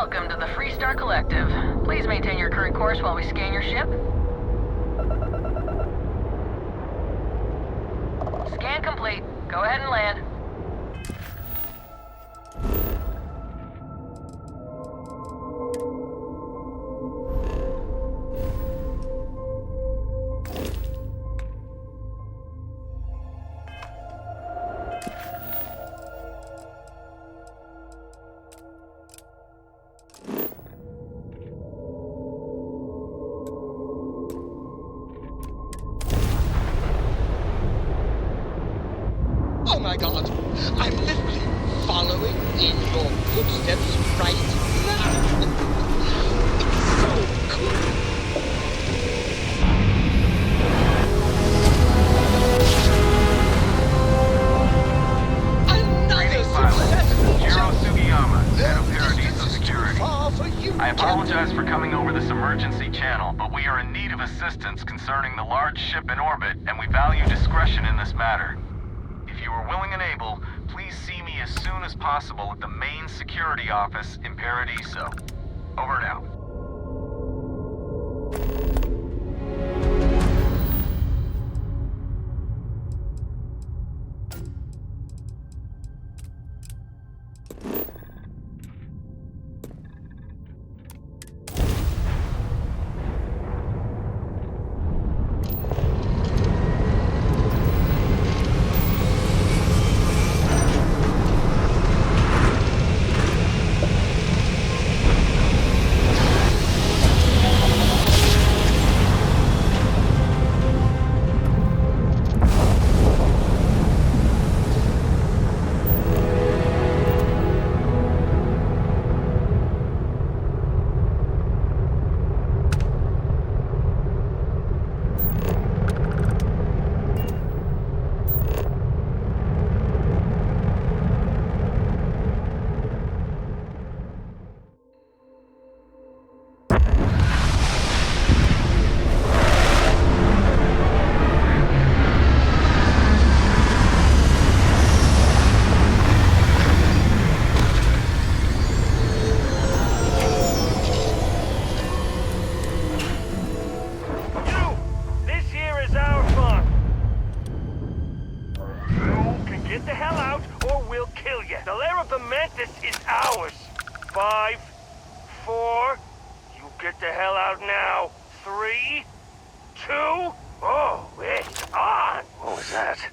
Welcome to the Freestar Collective. Please maintain your current course while we scan your ship. Scan complete. Go ahead and land. Oh my god, I'm literally following in your footsteps right now. It's so cool. Another successful Hiro jump. Sugiyama, head of The Paradiso distance is too Security. far for you, I apologize Captain. for coming over this emergency channel, but we are in need of assistance concerning the large ship in orbit, and we value discretion in this matter. If you are willing and able, please see me as soon as possible at the main security office in Paradiso. Over and out. Get the hell out, or we'll kill you. The lair of the Mantis is ours. 5, 4, you get the hell out now. 3, 2, oh, it's on. What was that?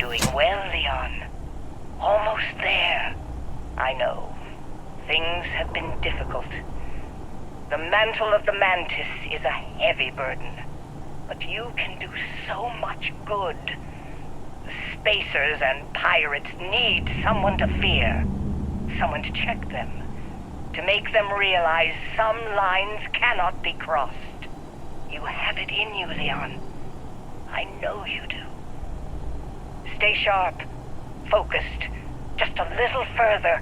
doing well, Leon. Almost there. I know. Things have been difficult. The mantle of the Mantis is a heavy burden. But you can do so much good. The Spacers and pirates need someone to fear. Someone to check them. To make them realize some lines cannot be crossed. You have it in you, Leon. I know you do. Stay sharp. Focused. Just a little further.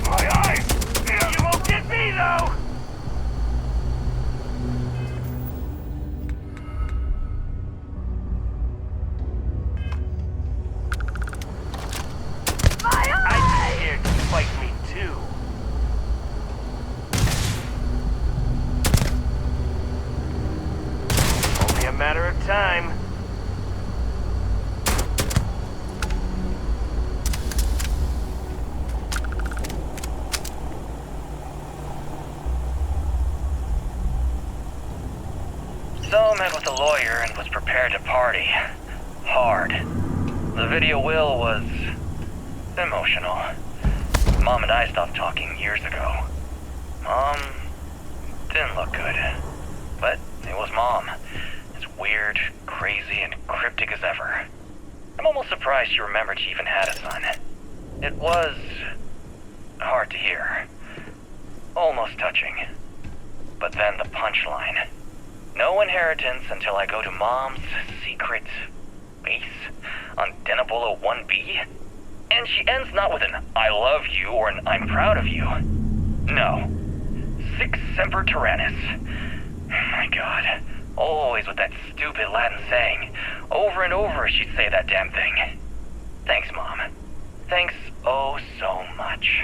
My eyes! You won't get me, though! I scared you fight me, too. Only a matter of time. So met with a lawyer and was prepared to party. Hard. The video will was emotional. Mom and I stopped talking years ago. Mom didn't look good. But it was Mom. As weird, crazy, and cryptic as ever. I'm almost surprised she remembered she even had a son. It was hard to hear. Almost touching. But then the punchline. No inheritance until I go to Mom's secret base on Denabolo 1B. And she ends not with an I love you or an I'm proud of you. No. Sic semper tyrannis. My God. Always with that stupid Latin saying. Over and over she'd say that damn thing. Thanks, Mom. Thanks oh so much.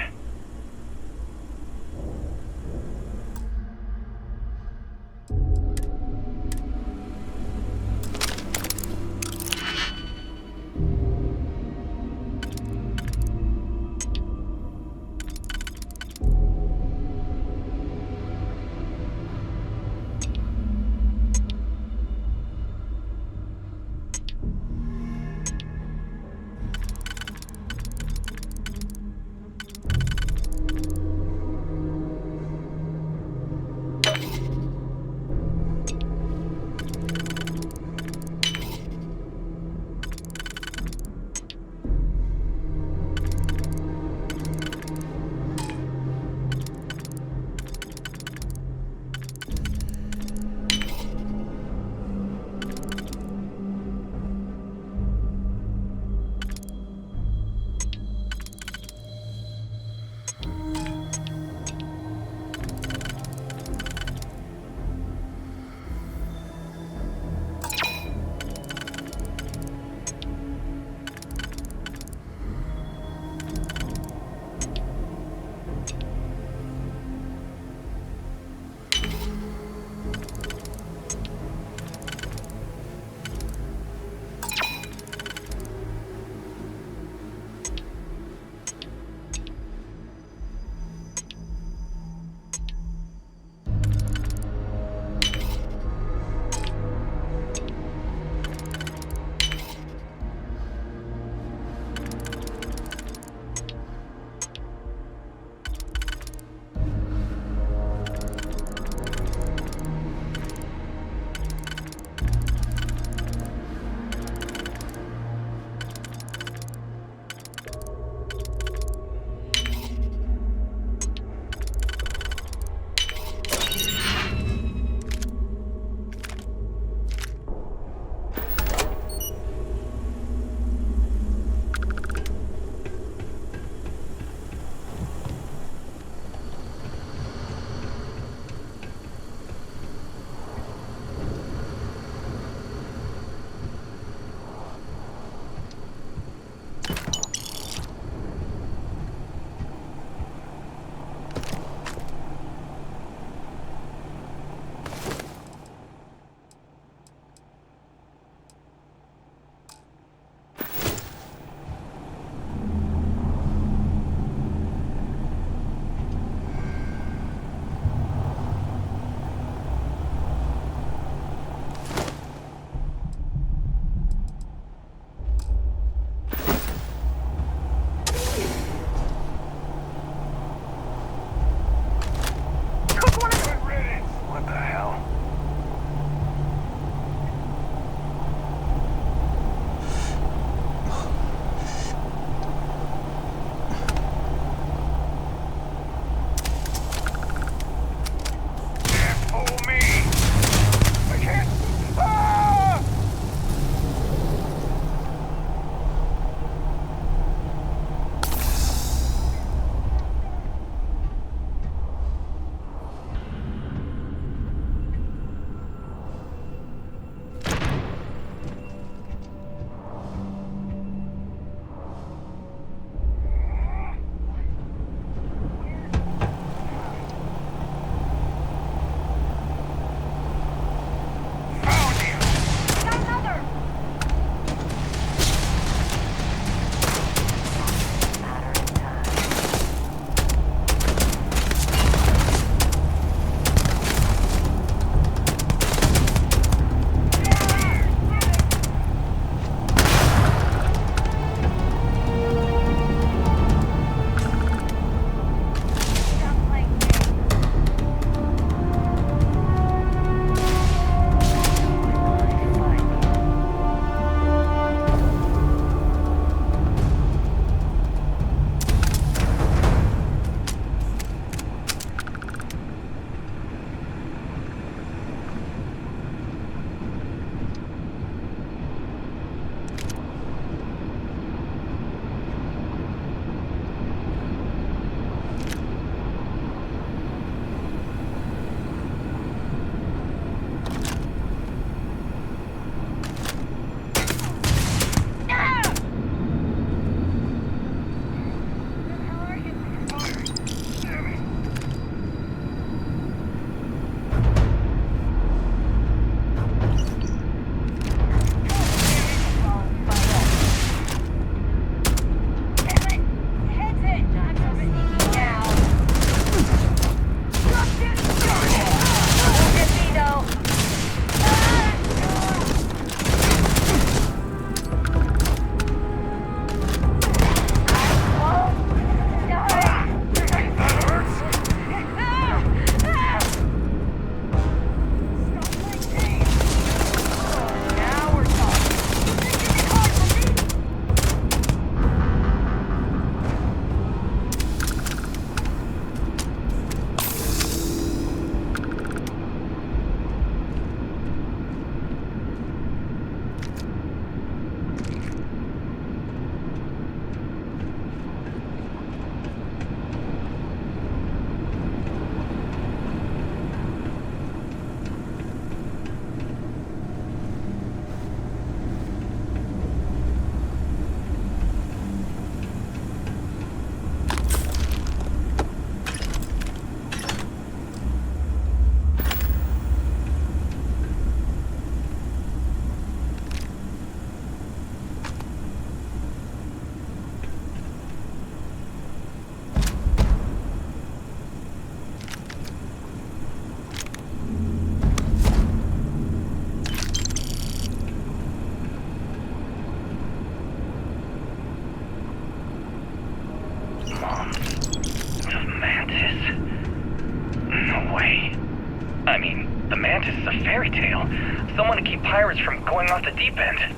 pirates from going off the deep end.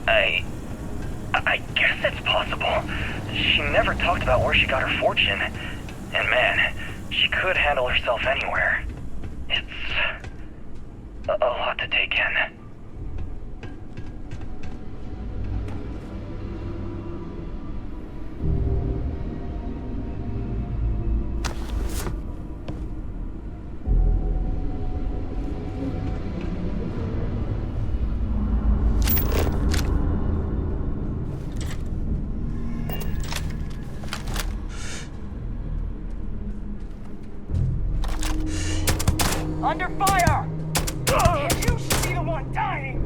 I guess it's possible. She never talked about where she got her fortune. And man, she could handle herself anywhere. It's a lot to take in. Under fire! You should be the one dying!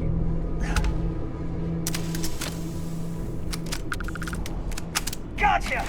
Gotcha!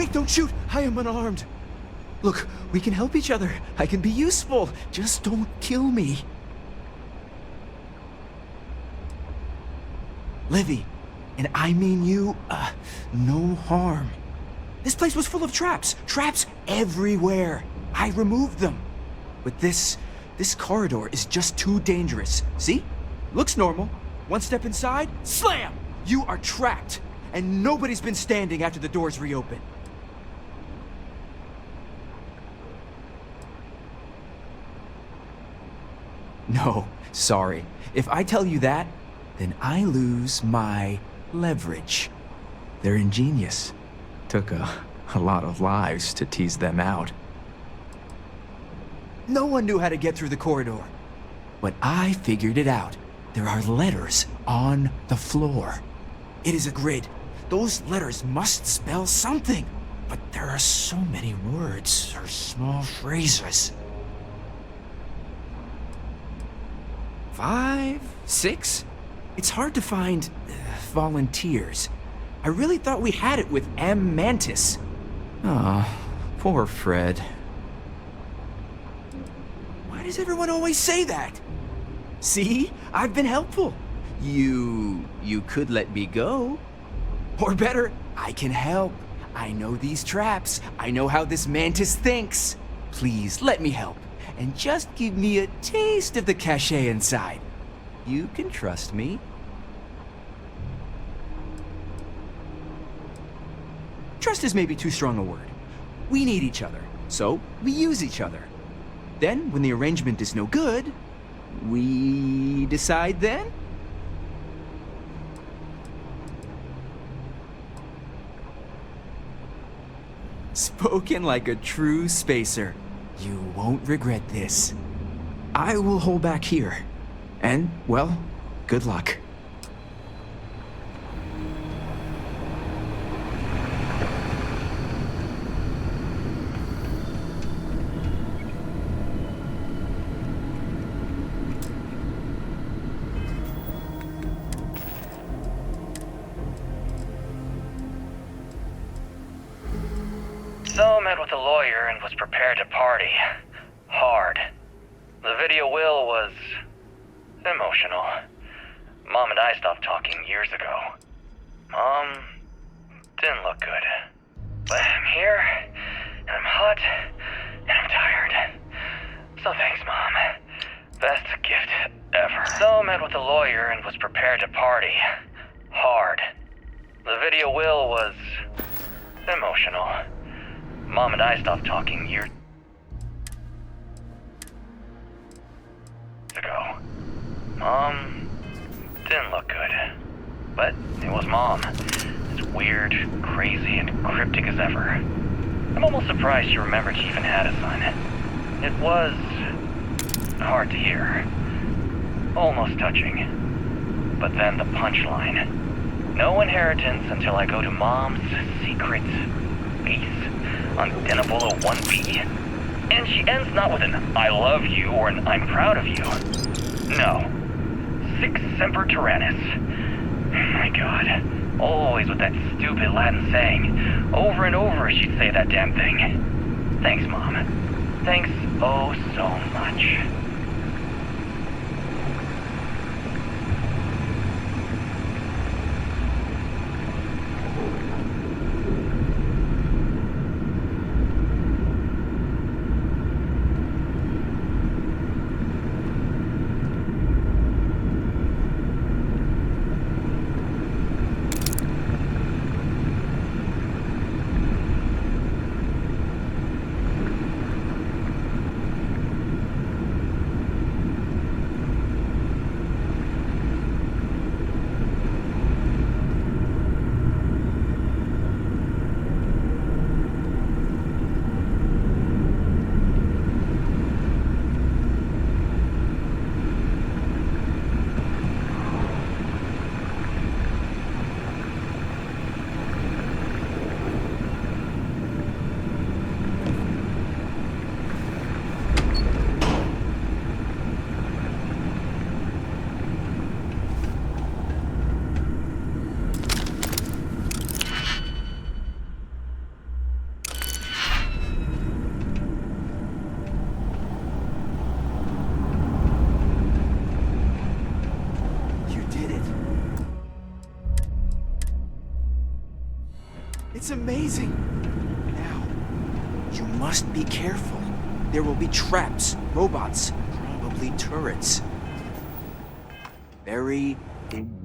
Hey, don't shoot! I am unarmed. Look, we can help each other. I can be useful. Just don't kill me. Livy, and I mean you, no harm. This place was full of traps. Traps everywhere. I removed them. But this corridor is just too dangerous. See? Looks normal. One step inside, slam! You are trapped. And nobody's been standing after the doors reopen. No, sorry. If I tell you that, then I lose my leverage. They're ingenious. Took a lot of lives to tease them out. No one knew how to get through the corridor. But I figured it out. There are letters on the floor. It is a grid. Those letters must spell something. But there are so many words or small phrases. 5, 6? It's hard to find volunteers. I really thought we had it with M. Mantis. Aw, poor Fred. Why does everyone always say that? See? I've been helpful. You could let me go. Or better, I can help. I know these traps. I know how this Mantis thinks. Please, let me help. And just give me a taste of the cachet inside. You can trust me. Trust is maybe too strong a word. We need each other, so we use each other. Then, when the arrangement is no good, we decide then? Spoken like a true spacer. You won't regret this. I will hold back here. And, well, good luck. So met with a lawyer and was prepared to party. Hard. The video will was emotional. Mom and I stopped talking years ago. Mom didn't look good. But I'm here, and I'm hot, and I'm tired. So thanks, Mom. Best gift ever. So met with a lawyer and was prepared to party. Hard. The video will was emotional. Mom and I stopped talking years ago. Mom didn't look good. But it was Mom. As weird, crazy, and cryptic as ever. I'm almost surprised she remembered she even had a son. It was hard to hear. Almost touching. But then the punchline. No inheritance until I go to Mom's secret base on Denabolo 1B. And she ends not with an I love you or an I'm proud of you. No. Sic semper tyrannis. My God. Always with that stupid Latin saying. Over and over she'd say that damn thing. Thanks, Mom. Thanks oh so much. It's amazing. Now, you must be careful. There will be traps, robots, probably turrets. Very dangerous.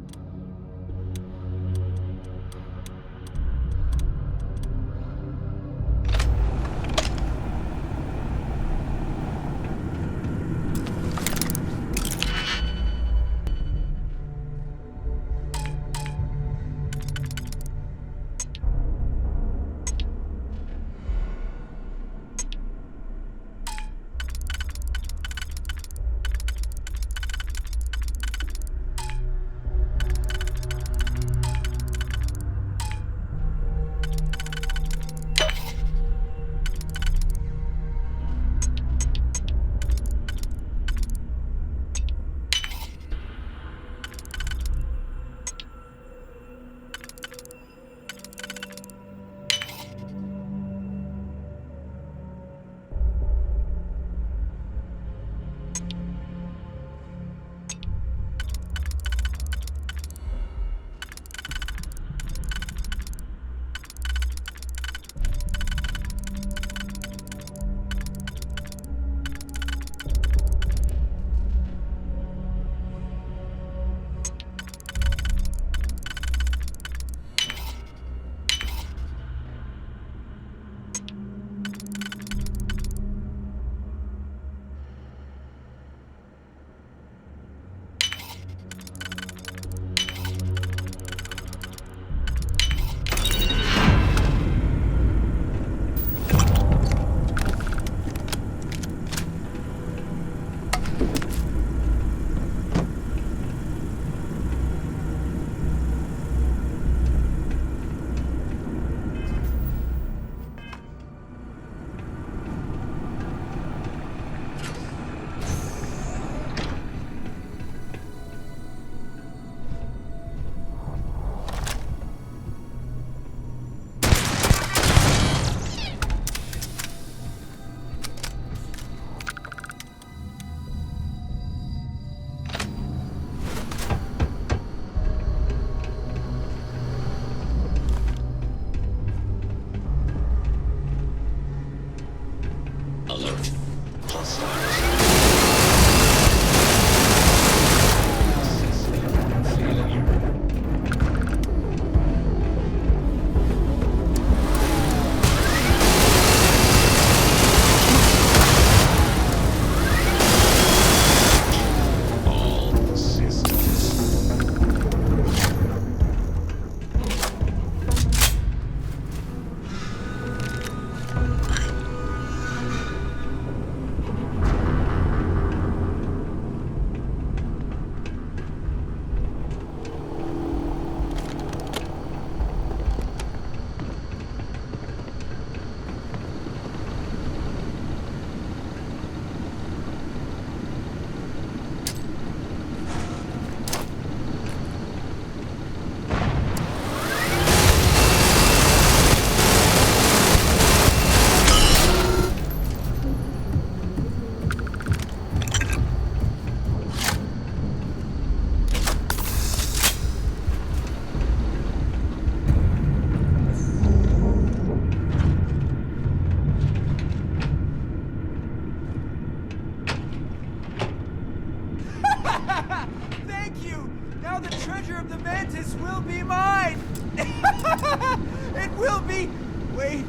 It will be! Wait!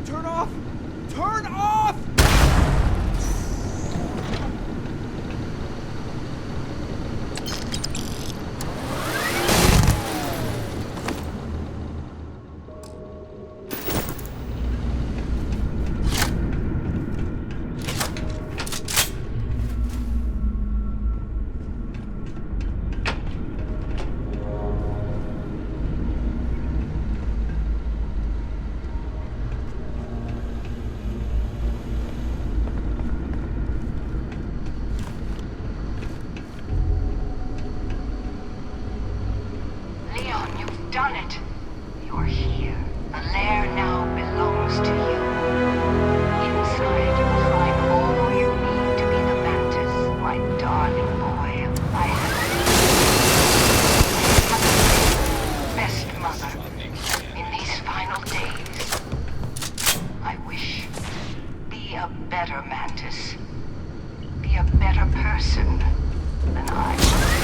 Turn off! Turn off! better Mantis. Be a better person than I was.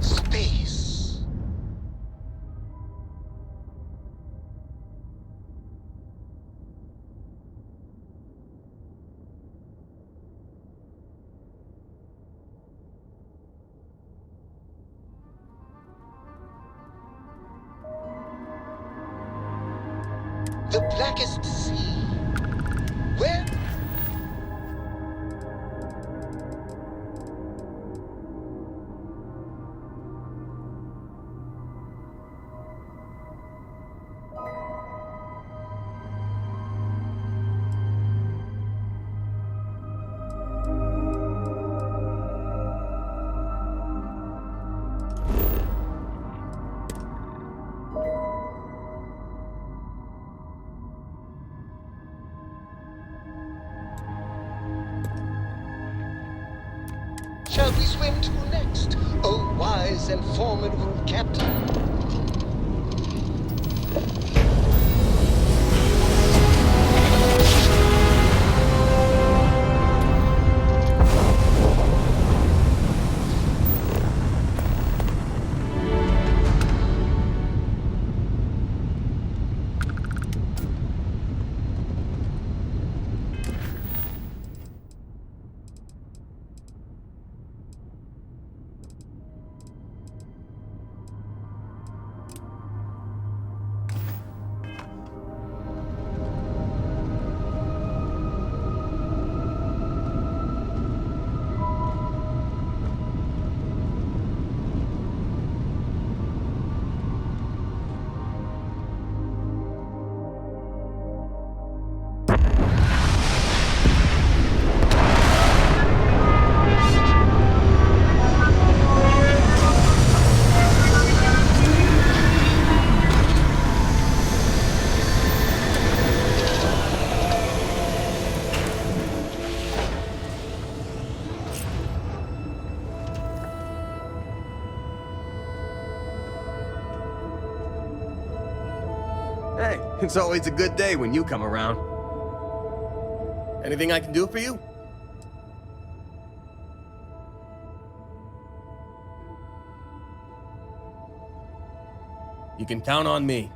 Space. The blackest sea. Where? Shall we swim to next, O wise and formidable captain? Hey, it's always a good day when you come around. Anything I can do for you? You can count on me.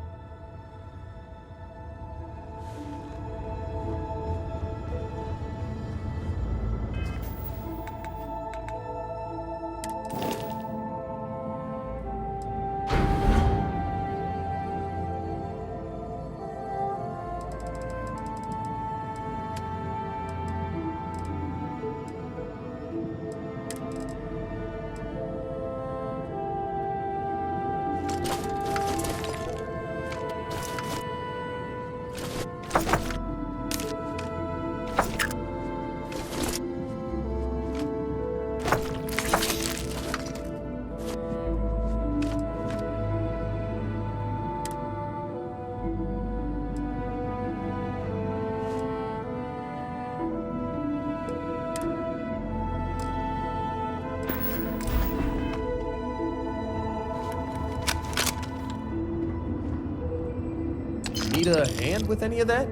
Need a hand with any of that?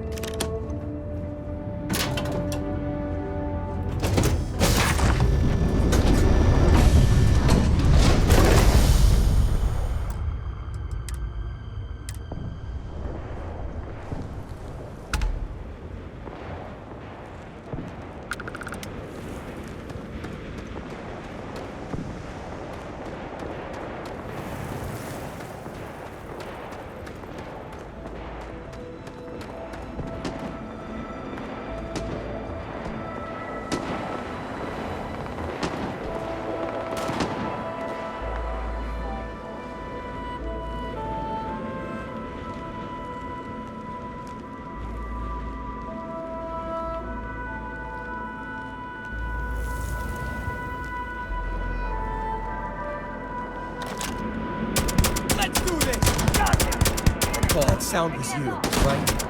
Oh, that sound was you, right?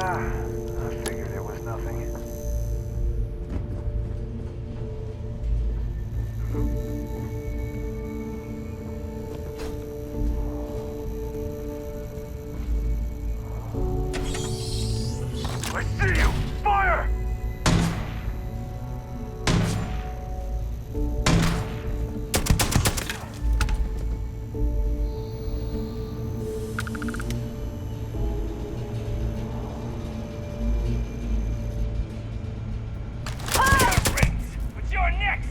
I figured it was nothing. I see you! Fire! But you're next!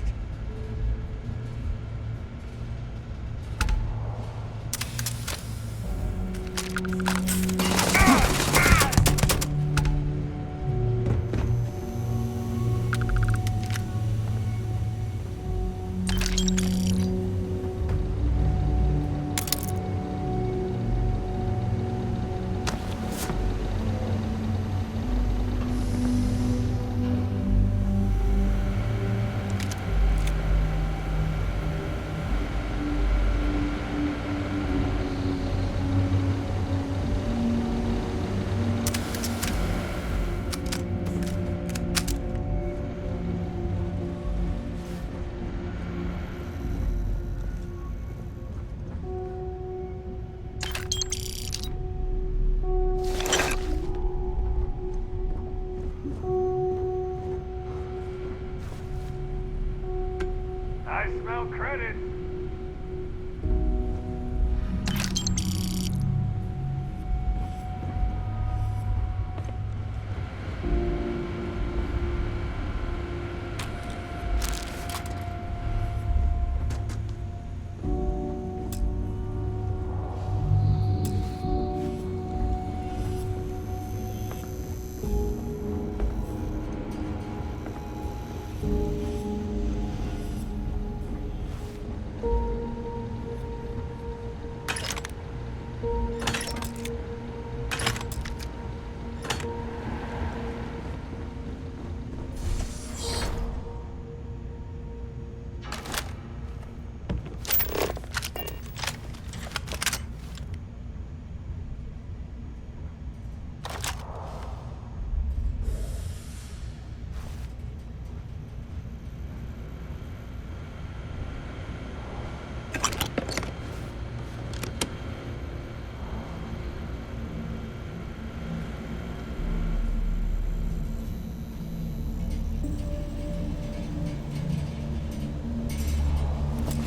I smell credit.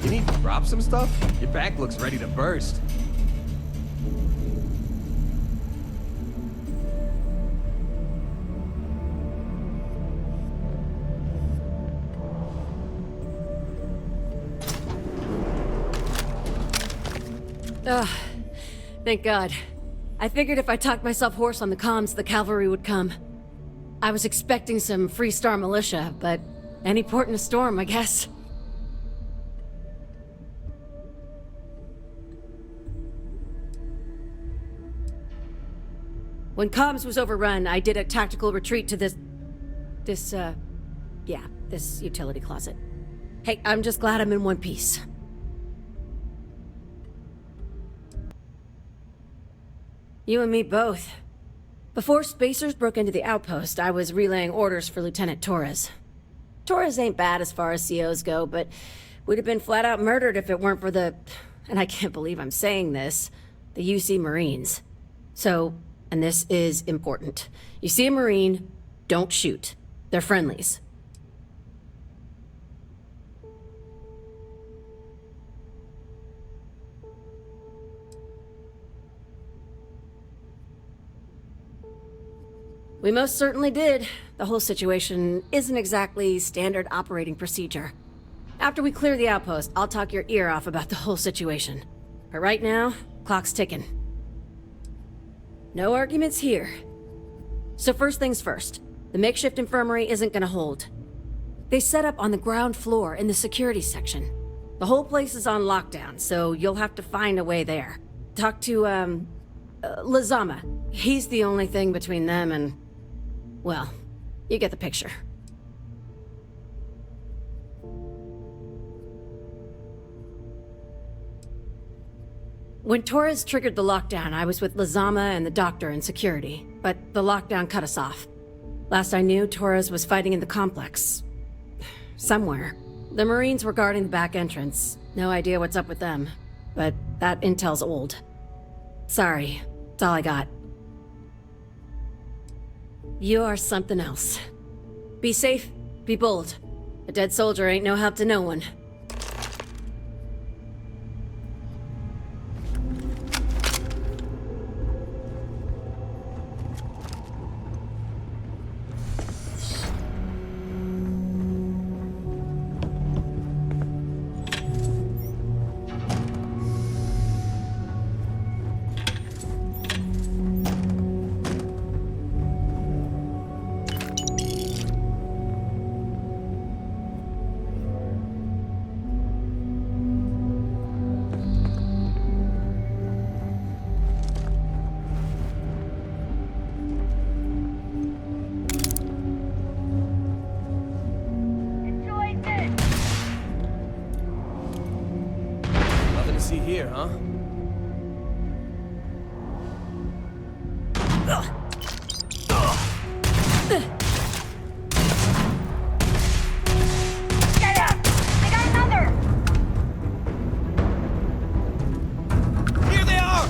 You need to drop some stuff? Your back looks ready to burst. Ugh. Thank God. I figured if I talked myself hoarse on the comms, the cavalry would come. I was expecting some Freestar militia, but any port in a storm, I guess. When comms was overrun, I did a tactical retreat to this utility closet. Hey, I'm just glad I'm in one piece. You and me both. Before Spacers broke into the outpost, I was relaying orders for Lieutenant Torres. Torres ain't bad as far as COs go, but we'd have been flat out murdered if it weren't for the, and I can't believe I'm saying this, the UC Marines. So, and this is important. You see a Marine, don't shoot. They're friendlies. We most certainly did. The whole situation isn't exactly standard operating procedure. After we clear the outpost, I'll talk your ear off about the whole situation. But right now, clock's ticking. No arguments here. So first things first, the makeshift infirmary isn't gonna hold. They set up on the ground floor in the security section. The whole place is on lockdown, so you'll have to find a way there. Talk to, Lazama. He's the only thing between them and... well, you get the picture. When Torres triggered the lockdown, I was with Lazama and the doctor in security, but the lockdown cut us off. Last I knew, Torres was fighting in the complex. Somewhere. The Marines were guarding the back entrance. No idea what's up with them. But that intel's old. Sorry. That's all I got. You are something else. Be safe, be bold. A dead soldier ain't no help to no one. See here, huh? Get up! They got another! Here they are!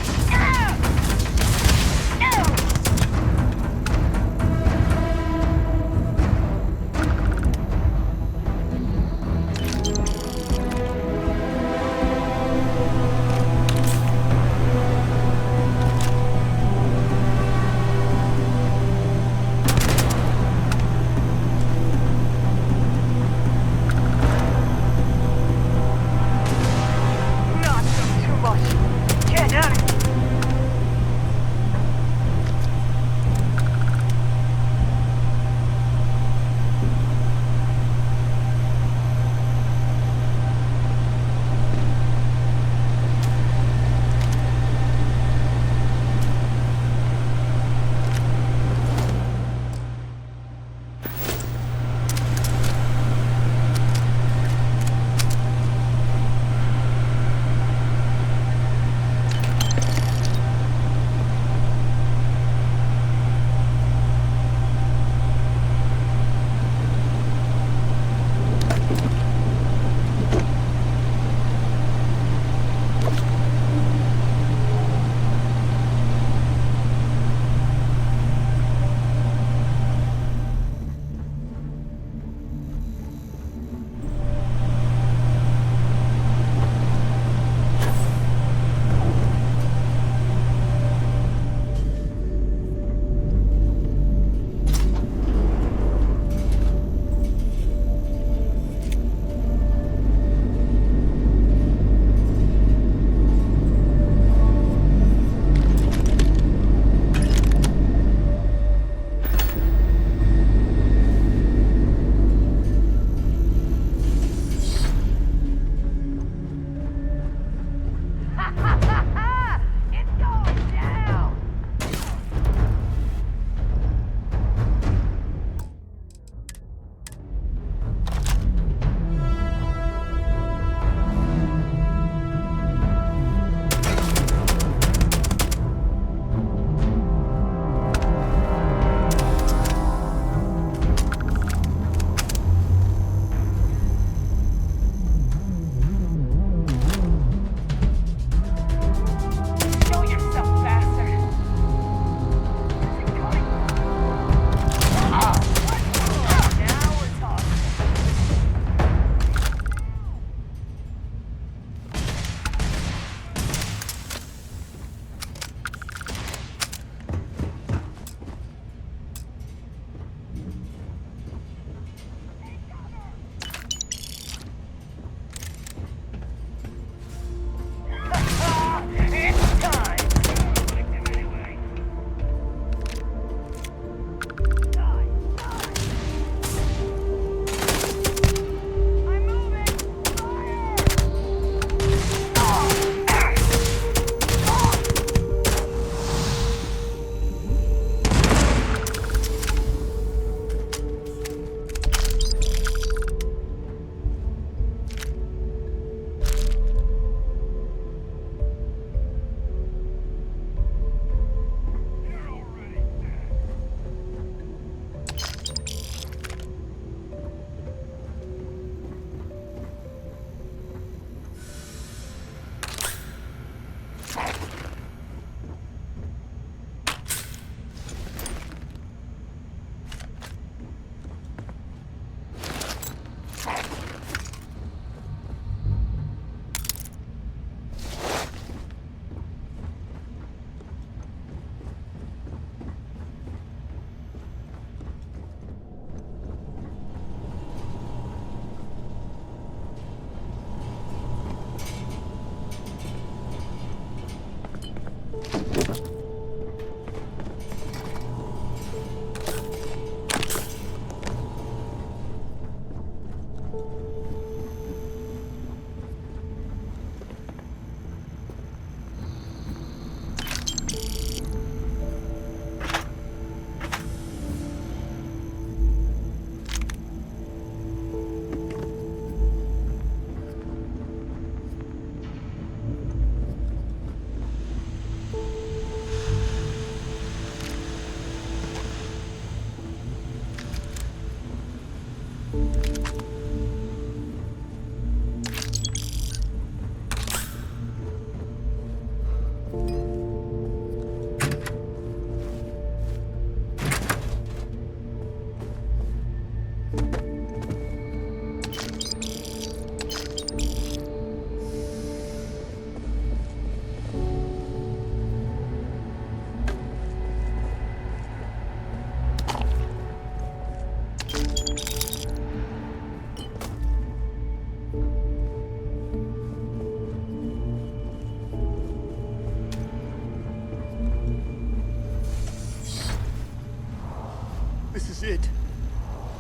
is it.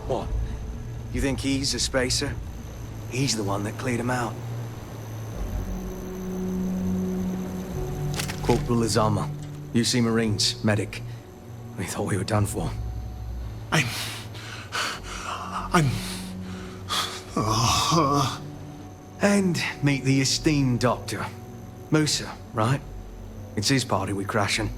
What? You think he's a spacer? He's the one that cleared him out. Corporal Azama, UC Marines, medic. We thought we were done for. And meet the esteemed doctor. Musa, right? It's his party we're crashing.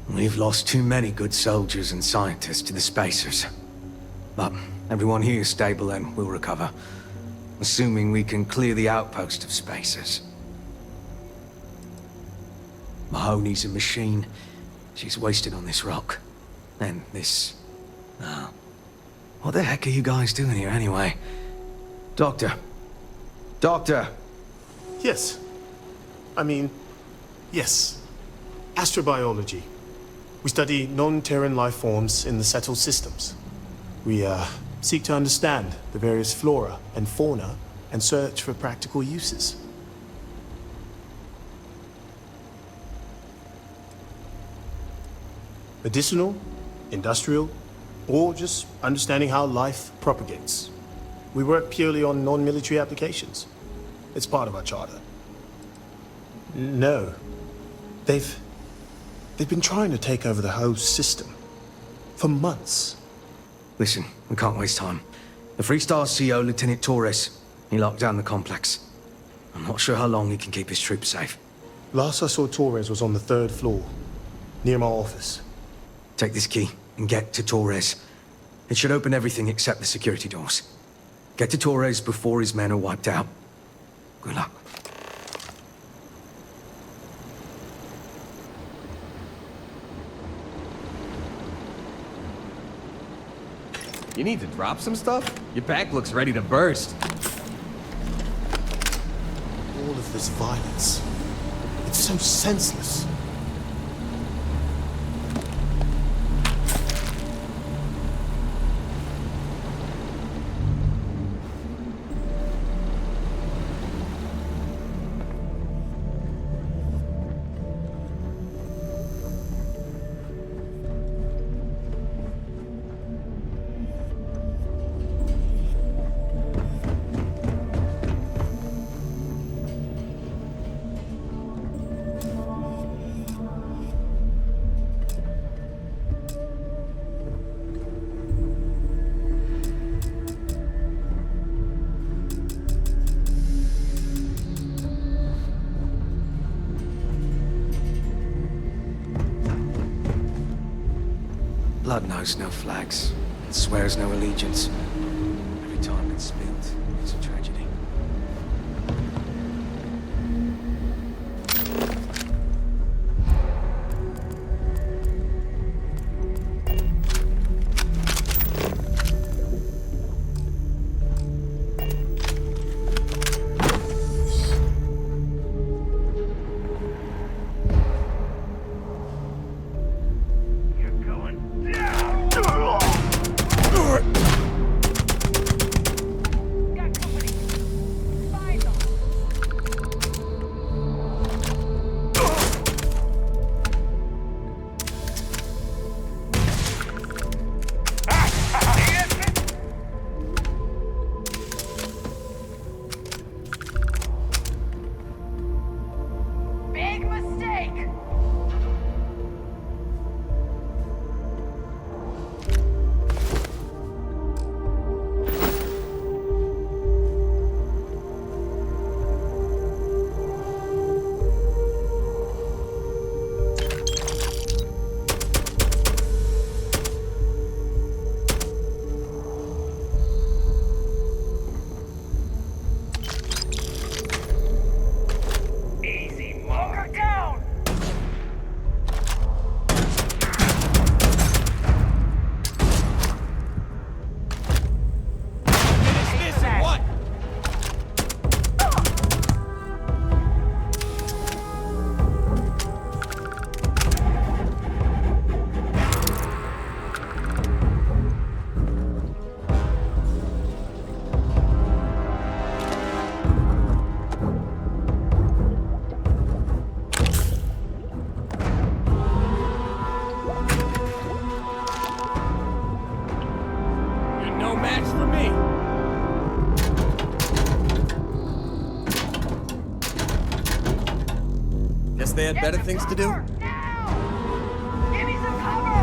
We've lost too many good soldiers and scientists to the spacers. But everyone here is stable and will recover. Assuming we can clear the outpost of spacers. Mahoney's a machine. She's wasted on this rock. And this... what the heck are you guys doing here anyway? Doctor. Doctor! Yes. Yes. Astrobiology. We study non-Terran life forms in the settled systems. We, seek to understand the various flora and fauna and search for practical uses. Medicinal, industrial, or just understanding how life propagates. We work purely on non-military applications. It's part of our charter. No. They've been trying to take over the whole system. For months. Listen, we can't waste time. The Freestar CO, Lieutenant Torres, he locked down the complex. I'm not sure how long he can keep his troops safe. Last I saw Torres was on the 3rd floor, near my office. Take this key and get to Torres. It should open everything except the security doors. Get to Torres before his men are wiped out. Good luck. You need to drop some stuff? Your back looks ready to burst. All of this violence. It's so senseless. Blood knows no flags. It swears no allegiance. Every time it's spilled, it's a tragedy. Guess they had better things to do? Now! Give me some cover!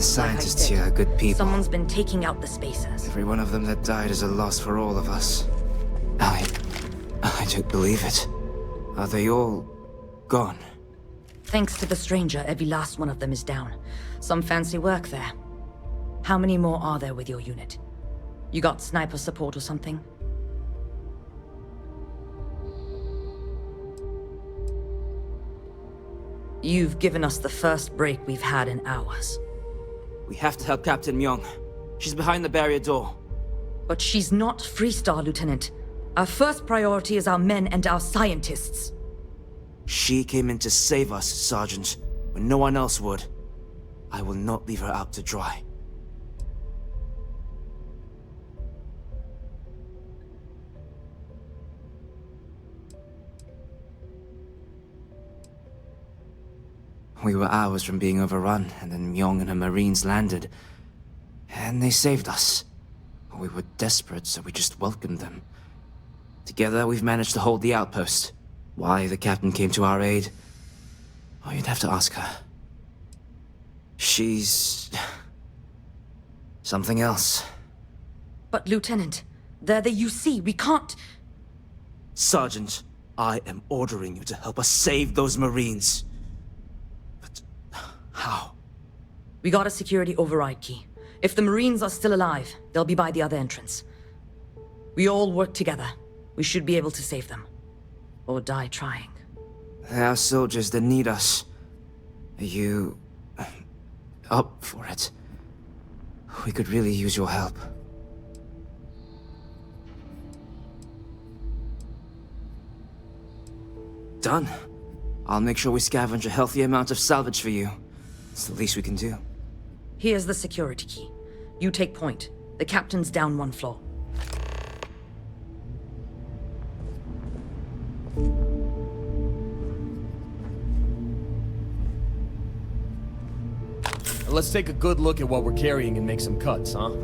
The scientists here are good people. Someone's been taking out the spacers. Every one of them that died is a loss for all of us. I don't believe it. Are they all gone? Thanks to the stranger, every last one of them is down. Some fancy work there. How many more are there with your unit? You got sniper support or something? You've given us the first break we've had in hours. We have to help Captain Myung. She's behind the barrier door. But she's not Freestar, Lieutenant. Our first priority is our men and our scientists. She came in to save us, Sergeant, when no one else would. I will not leave her out to dry. We were hours from being overrun, and then Myung and her Marines landed. And they saved us. We were desperate, so we just welcomed them. Together, we've managed to hold the outpost. Why the captain came to our aid? Oh, you'd have to ask her. She's... something else. But, Lieutenant, they're the UC. We can't... Sergeant, I am ordering you to help us save those Marines. But how? We got a security override key. If the Marines are still alive, they'll be by the other entrance. We all work together. We should be able to save them. Or die trying. There are soldiers that need us. Are you... up for it? We could really use your help. Done. I'll make sure we scavenge a healthy amount of salvage for you. It's the least we can do. Here's the security key. You take point. The captain's down one floor. Let's take a good look at what we're carrying and make some cuts, huh?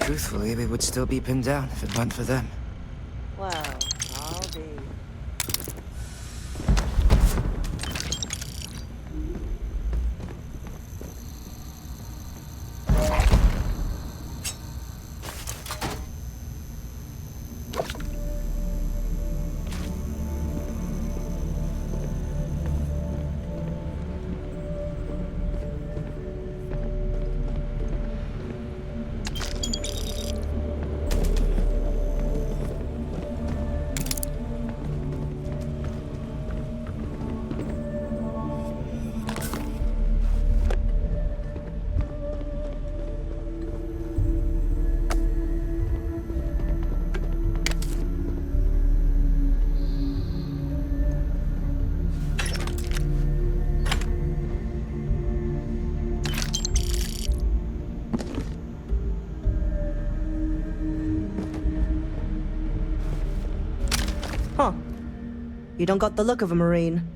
Truthfully, we would still be pinned down if it weren't for them. Well, I'll be. Huh. You don't got the look of a Marine.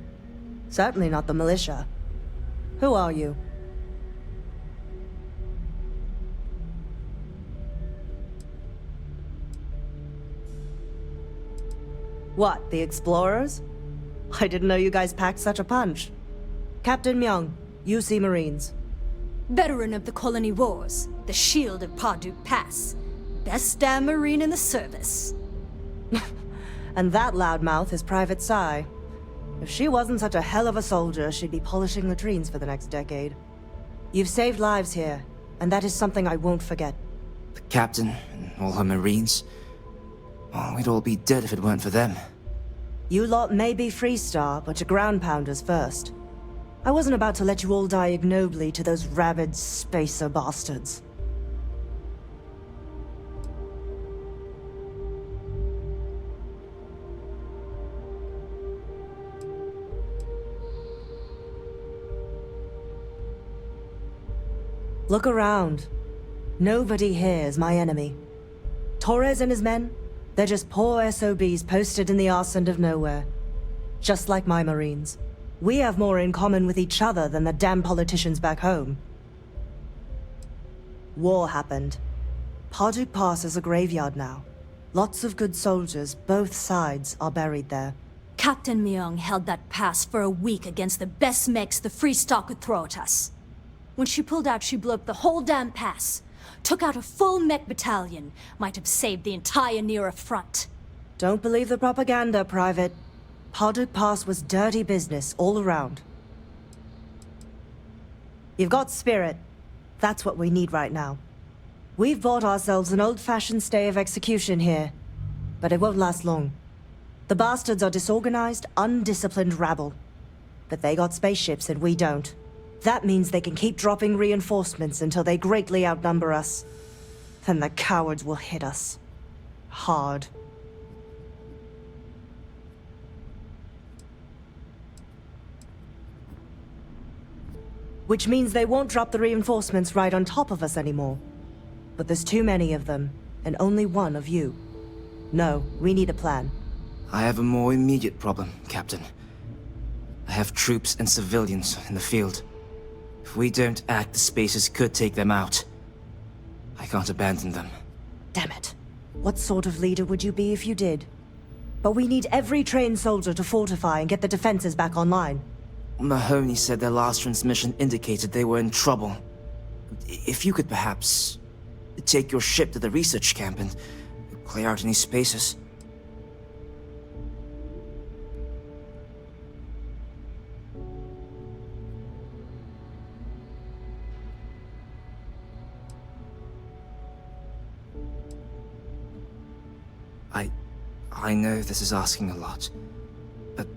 Certainly not the militia. Who are you? What, the explorers? I didn't know you guys packed such a punch. Captain Myung, UC Marines. Veteran of the Colony Wars, the shield of Parduk Pass. Best damn Marine in the service. And that loudmouth is Private Psy. If she wasn't such a hell of a soldier, she'd be polishing latrines for the next decade. You've saved lives here, and that is something I won't forget. The captain and all her Marines. Oh, we'd all be dead if it weren't for them. You lot may be Freestar, but you're ground pounders first. I wasn't about to let you all die ignobly to those rabid spacer bastards. Look around. Nobody here is my enemy. Torres and his men, they're just poor SOBs posted in the arse end of nowhere. Just like my Marines. We have more in common with each other than the damn politicians back home. War happened. Parduk Pass is a graveyard now. Lots of good soldiers, both sides, are buried there. Captain Myung held that pass for a week against the best mechs the Freestar could throw at us. When she pulled out, she blew up the whole damn pass. Took out a full mech battalion. Might have saved the entire Nera front. Don't believe the propaganda, Private. Parduk Pass was dirty business all around. You've got spirit. That's what we need right now. We've bought ourselves an old-fashioned stay of execution here, but it won't last long. The bastards are disorganized, undisciplined rabble. But they got spaceships and we don't. That means they can keep dropping reinforcements until they greatly outnumber us. Then the cowards will hit us. Hard. Which means they won't drop the reinforcements right on top of us anymore. But there's too many of them, and only one of you. No, we need a plan. I have a more immediate problem, Captain. I have troops and civilians in the field. If we don't act, the Spacers could take them out. I can't abandon them. Damn it. What sort of leader would you be if you did? But we need every trained soldier to fortify and get the defenses back online. Mahoney said their last transmission indicated they were in trouble. If you could perhaps take your ship to the research camp and clear out any Spacers. I know this is asking a lot, but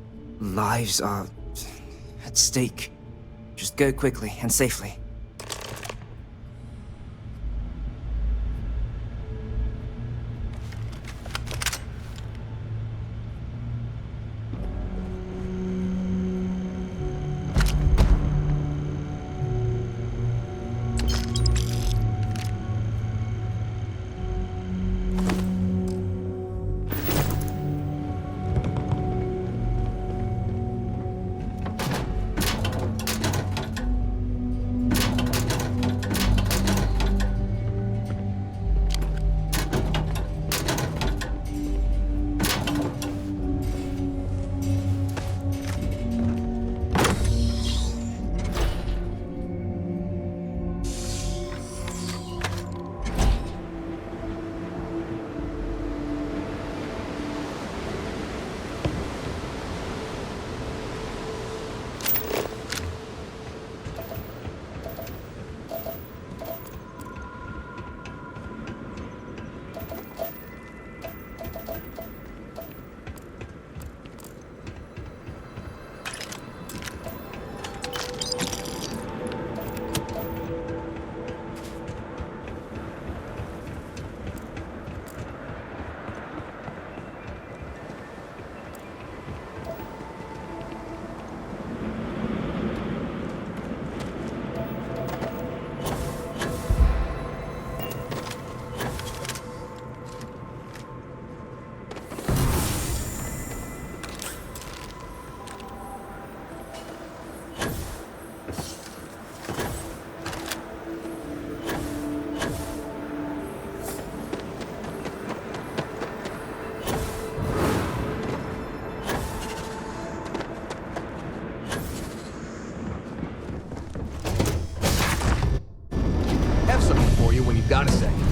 lives are at stake. Just go quickly and safely. got a second?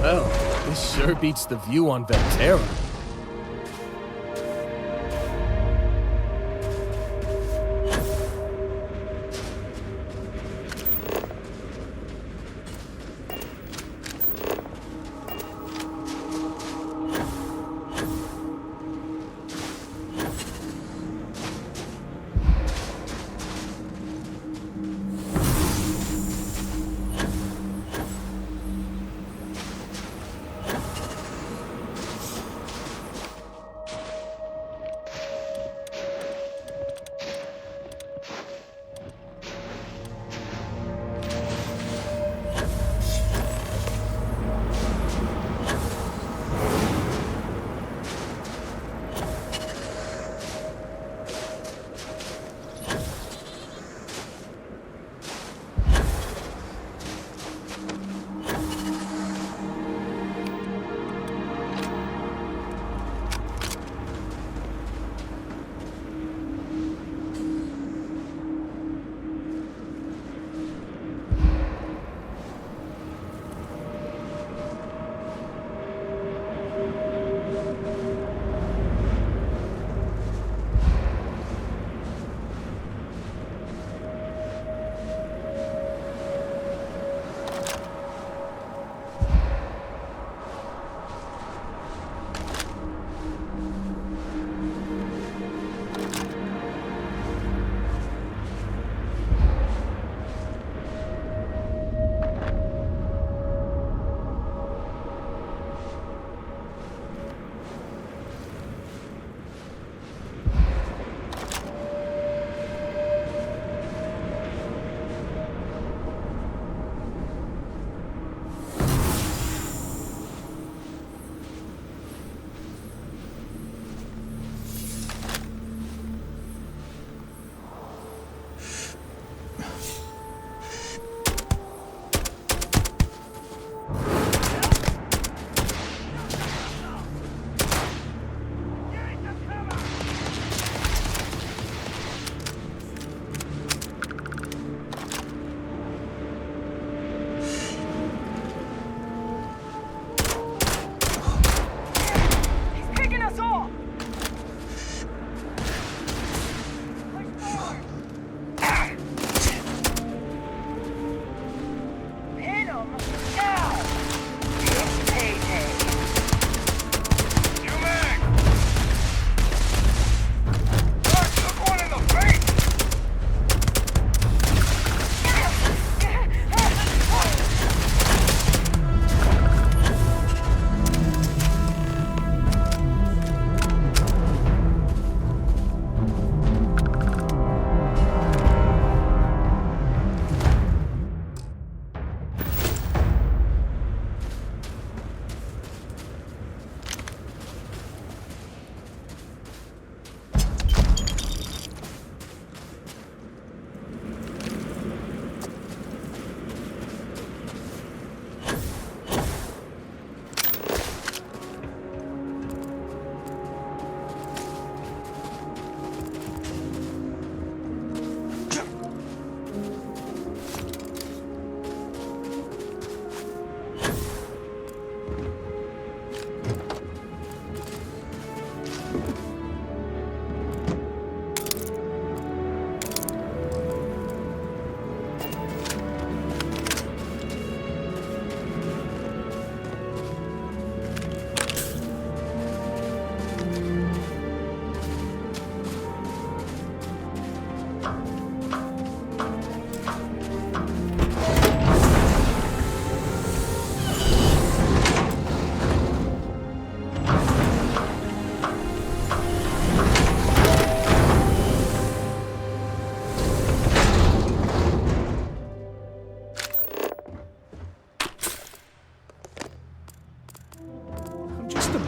Well, this sure beats the view on Vectera.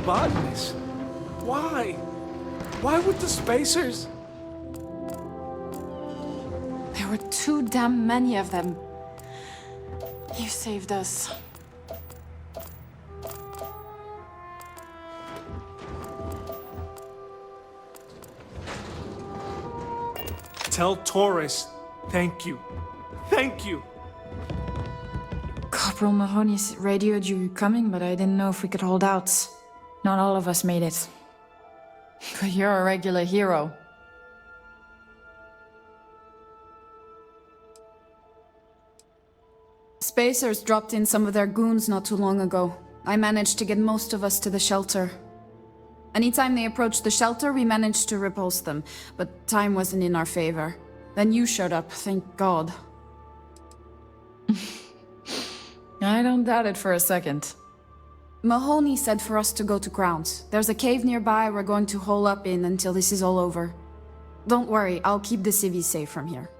botanist. Why? Why would the spacers? There were too damn many of them. You saved us. Tell Taurus, thank you. Thank you. Corporal Mahoney radioed you coming, but I didn't know if we could hold out. Not all of us made it. But you're a regular hero. Spacers dropped in some of their goons not too long ago. I managed to get most of us to the shelter. Anytime they approached the shelter, we managed to repulse them, but time wasn't in our favor. Then you showed up, thank God. I don't doubt it for a second. Mahoney said for us to go to grounds. There's a cave nearby we're going to hole up in until this is all over. Don't worry, I'll keep the civvies safe from here.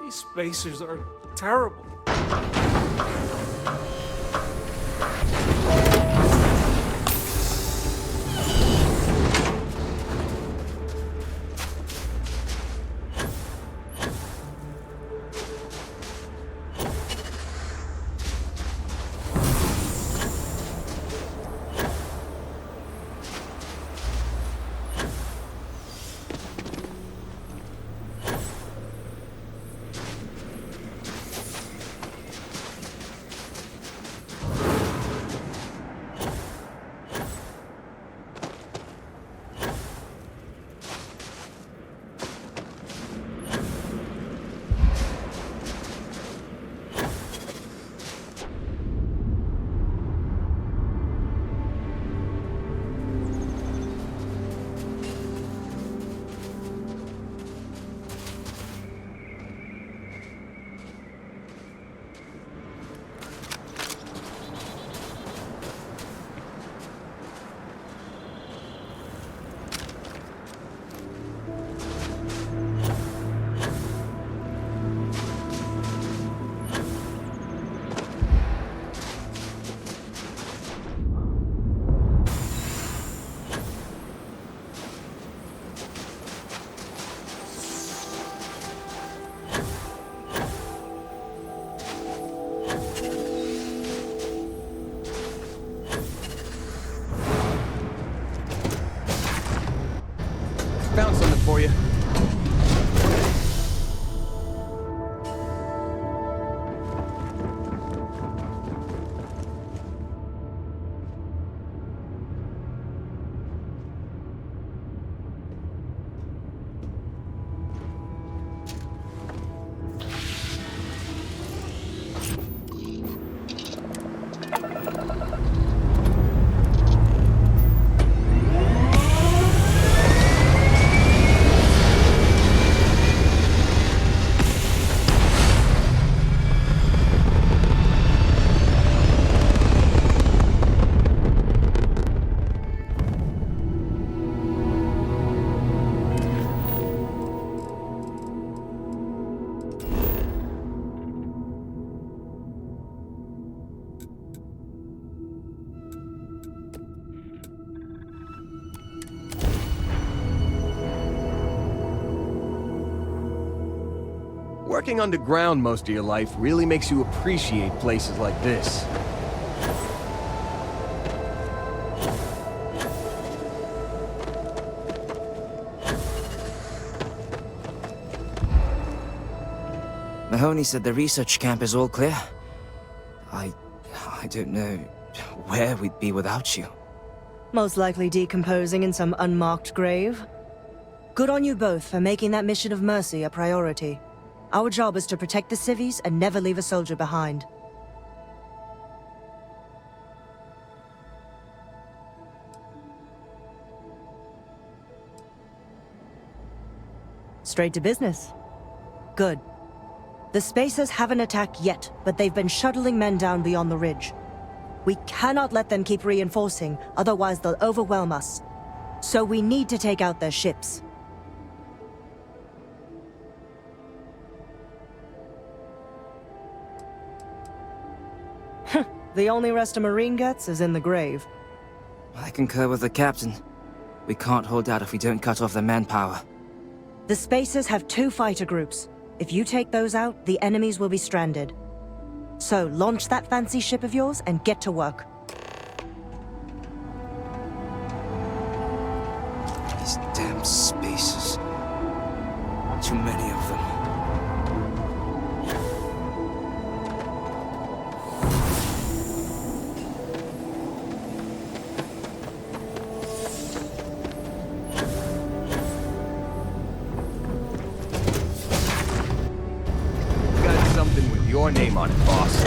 These spacers are terrible. Found something for you. Working underground most of your life really makes you appreciate places like this. Mahoney said the research camp is all clear. I don't know where we'd be without you. Most likely decomposing in some unmarked grave. Good on you both for making that mission of mercy a priority. Our job is to protect the civvies and never leave a soldier behind. Straight to business. Good. The Spacers haven't attacked yet, but they've been shuttling men down beyond the ridge. We cannot let them keep reinforcing, otherwise they'll overwhelm us. So we need to take out their ships. The only rest a Marine gets is in the grave. I concur with the captain. We can't hold out if we don't cut off their manpower. The Spacers have 2 fighter groups. If you take those out, the enemies will be stranded. So, launch that fancy ship of yours and get to work. These damn Spacers. Too many of them. Got something with your name on it, boss.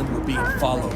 feeling we're being followed.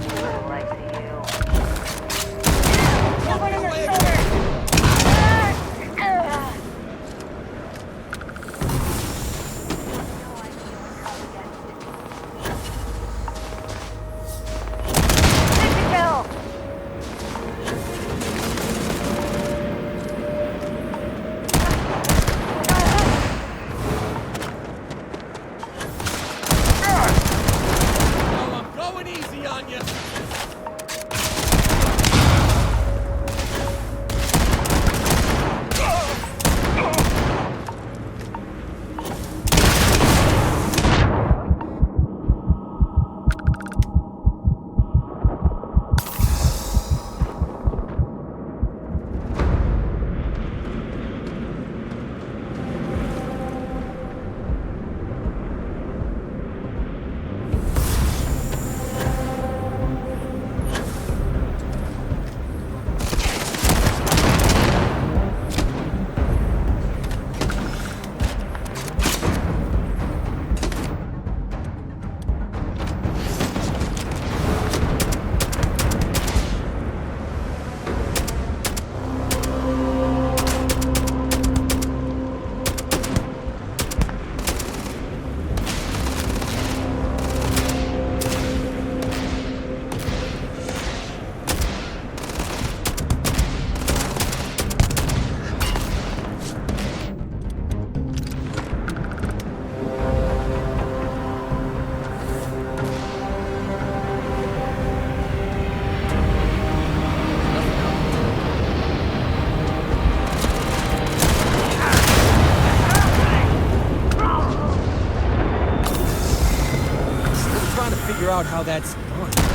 Figure out how that's done.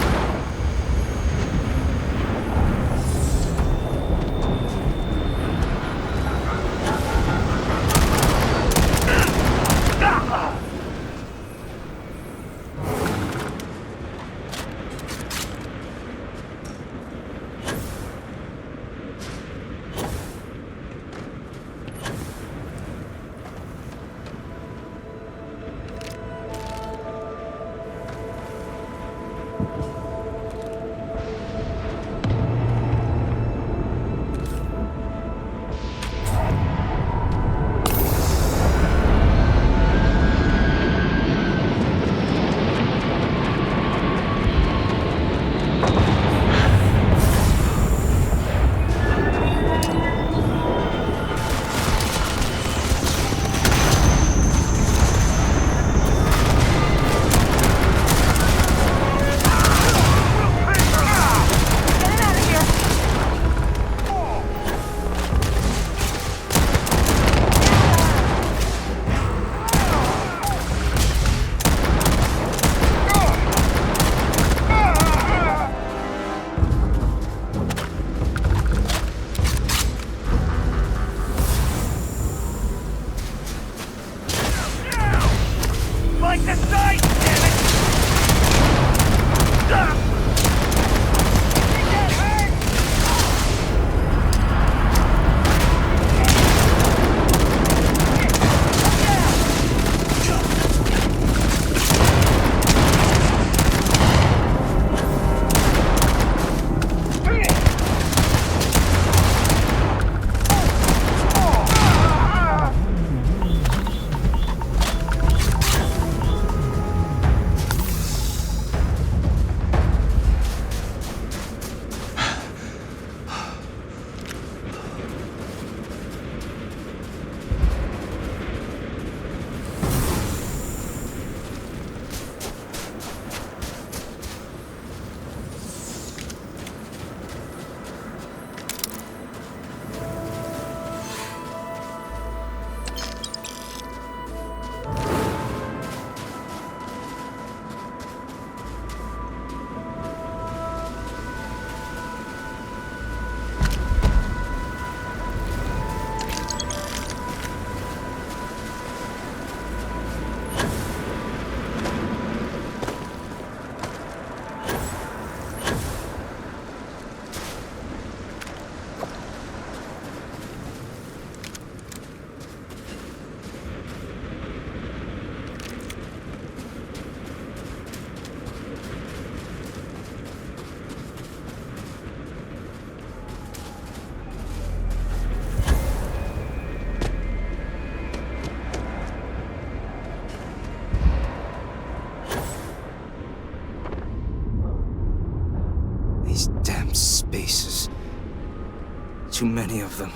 Too many of them.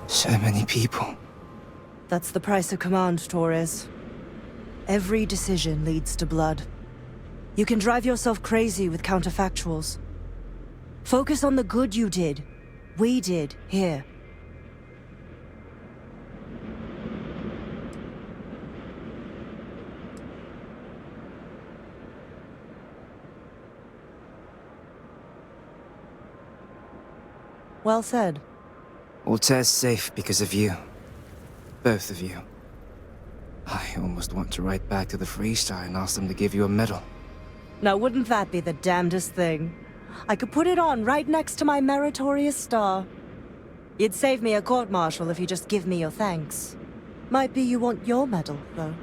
So many people. That's the price of command, Torres. Every decision leads to blood. You can drive yourself crazy with counterfactuals. Focus on the good you did. We did, here. Well said. Altair's safe because of you. Both of you. I almost want to write back to the Freestar and ask them to give you a medal. Now wouldn't that be the damnedest thing? I could put it on right next to my meritorious star. You'd save me a court-martial if you just give me your thanks. Might be you want your medal, though.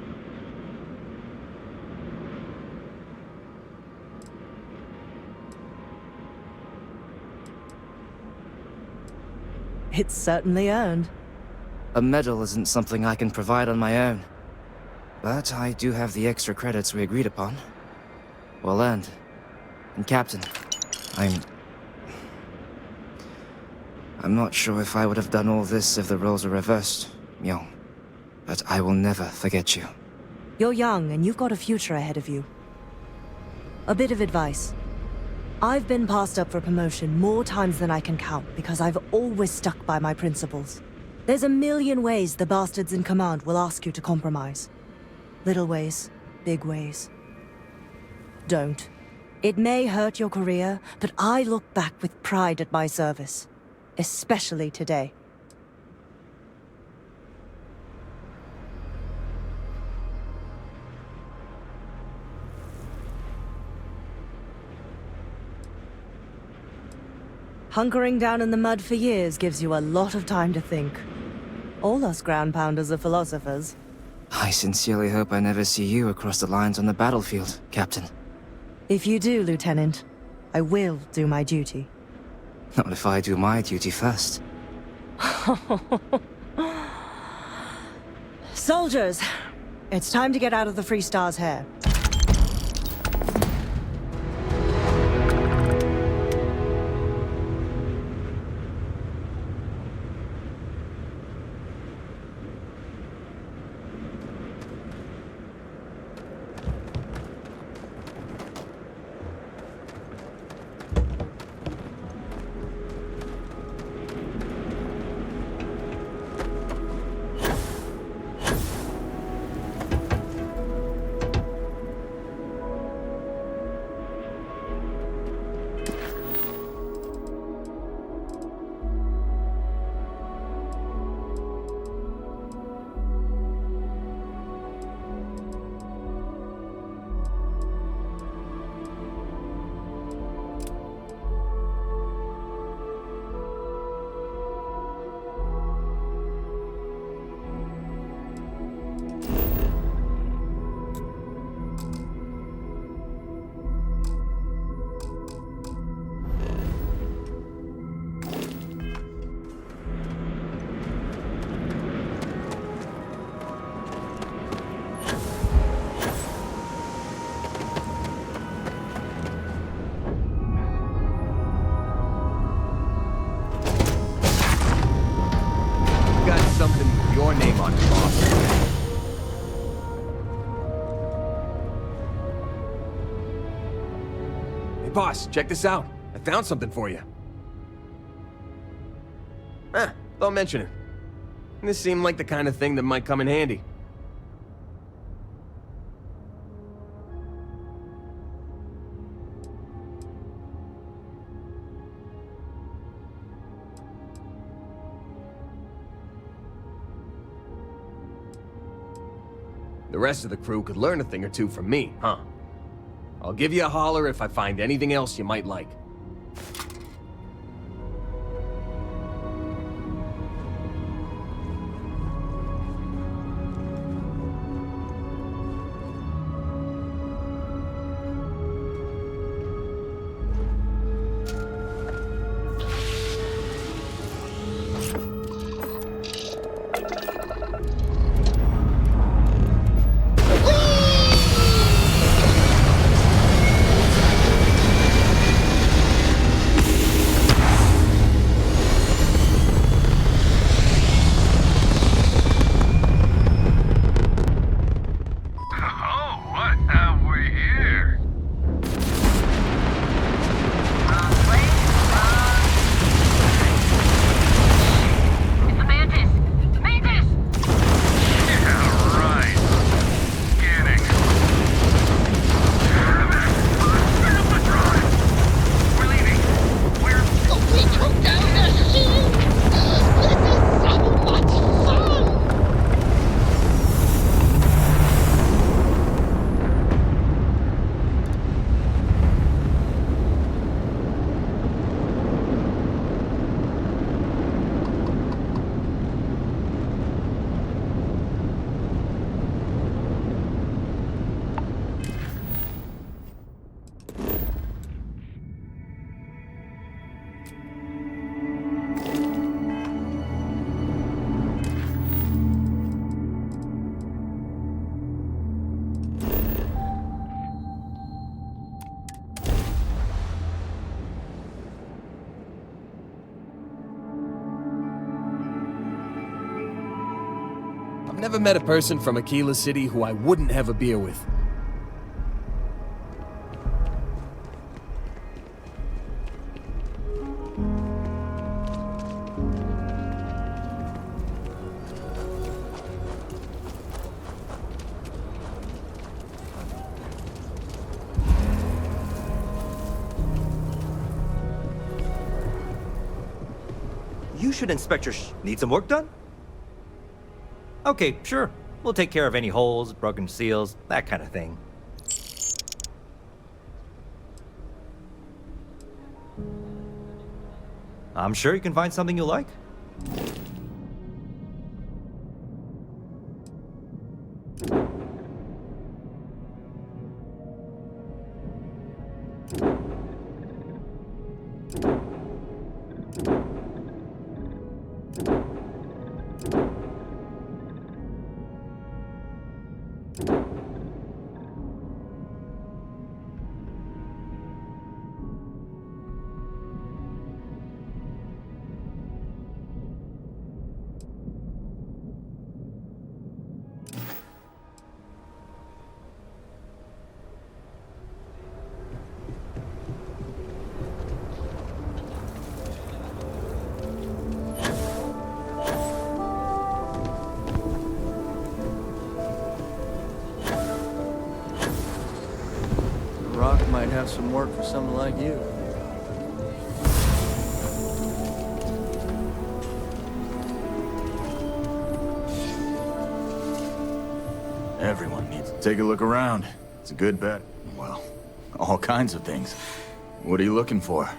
It's certainly earned. A medal isn't something I can provide on my own. But I do have the extra credits we agreed upon. Well earned. And Captain, I'm not sure if I would have done all this if the roles were reversed, Myung. But I will never forget you. You're young, and you've got a future ahead of you. A bit of advice. I've been passed up for promotion more times than I can count because I've always stuck by my principles. There's a million ways the bastards in command will ask you to compromise. Little ways, big ways. Don't. It may hurt your career, but I look back with pride at my service. Especially today. Hunkering down in the mud for years gives you a lot of time to think. All us ground pounders are philosophers. I sincerely hope I never see you across the lines on the battlefield, Captain. If you do, Lieutenant, I will do my duty. Not if I do my duty first. Soldiers, it's time to get out of the Freestar's hair. Something with your name on it, boss. Hey, boss, check this out. I found something for you. Don't mention it. This seemed like the kind of thing that might come in handy. The rest of the crew could learn a thing or two from me, huh? I'll give you a holler if I find anything else you might like. never met a person from Aquila City who I wouldn't have a beer with. You should inspect your Need some work done? Okay, sure. We'll take care of any holes, broken seals, that kind of thing. I'm sure you can find something you like. Rock might have some work for someone like you. Everyone needs to take a look around. It's a good bet. Well, all kinds of things. What are you looking for?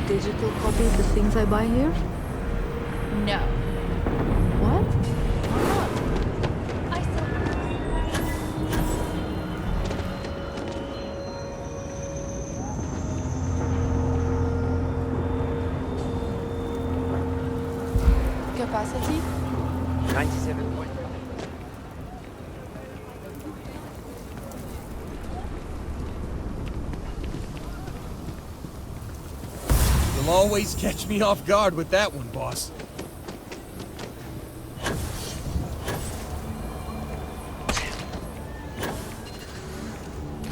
Digital copy of the things I buy here? No. What? Why not? Capacity? 97 point. You'll always catch me off guard with that one, boss.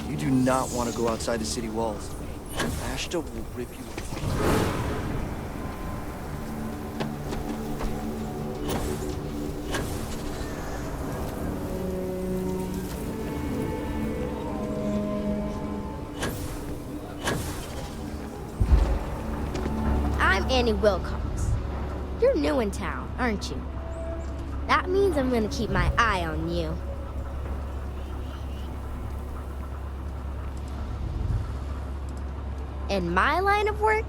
You do not want to go outside the city walls. Ashta will rip you apart. Annie Wilcox. You're new in town, aren't you? That means I'm gonna keep my eye on you. In my line of work,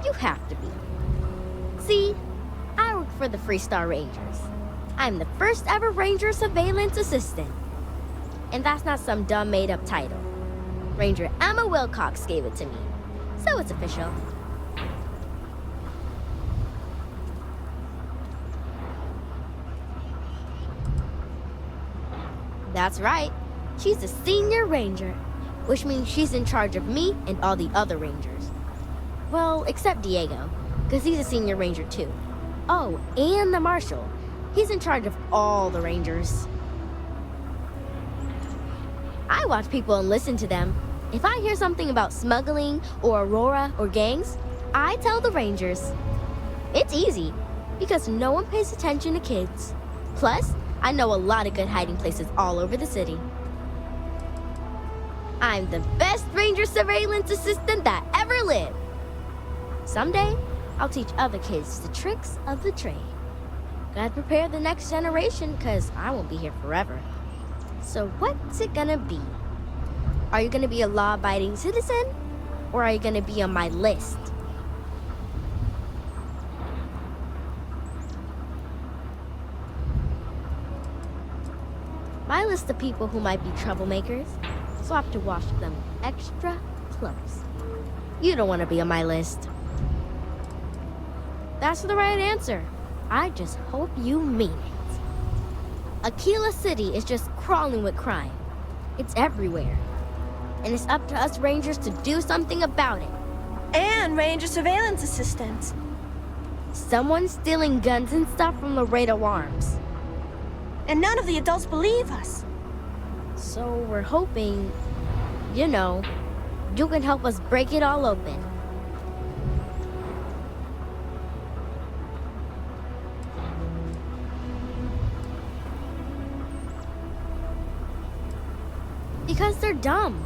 you have to be. See, I work for the Freestar Rangers. I'm the first ever Ranger Surveillance Assistant. And that's not some dumb made-up title. Ranger Emma Wilcox gave it to me, so it's official. That's right. She's a senior ranger, which means she's in charge of me and all the other rangers. Well, except Diego, because he's a senior ranger too. Oh, and the marshal. He's in charge of all the rangers. I watch people and listen to them. If I hear something about smuggling or Aurora or gangs, I tell the rangers. It's easy, because no one pays attention to kids. Plus, I know a lot of good hiding places all over the city. I'm the best ranger surveillance assistant that ever lived. Someday, I'll teach other kids the tricks of the trade. Gotta prepare the next generation, because I won't be here forever. So what's it gonna be? Are you gonna be a law-abiding citizen? Or are you gonna be on my list? My list of people who might be troublemakers, so I have to watch them extra close. You don't want to be on my list. That's the right answer. I just hope you mean it. Aquila City is just crawling with crime. It's everywhere. And it's up to us Rangers to do something about it. And Ranger Surveillance Assistants. Someone's stealing guns and stuff from Laredo Arms. And none of the adults believe us. So we're hoping, you know, you can help us break it all open. Because they're dumb.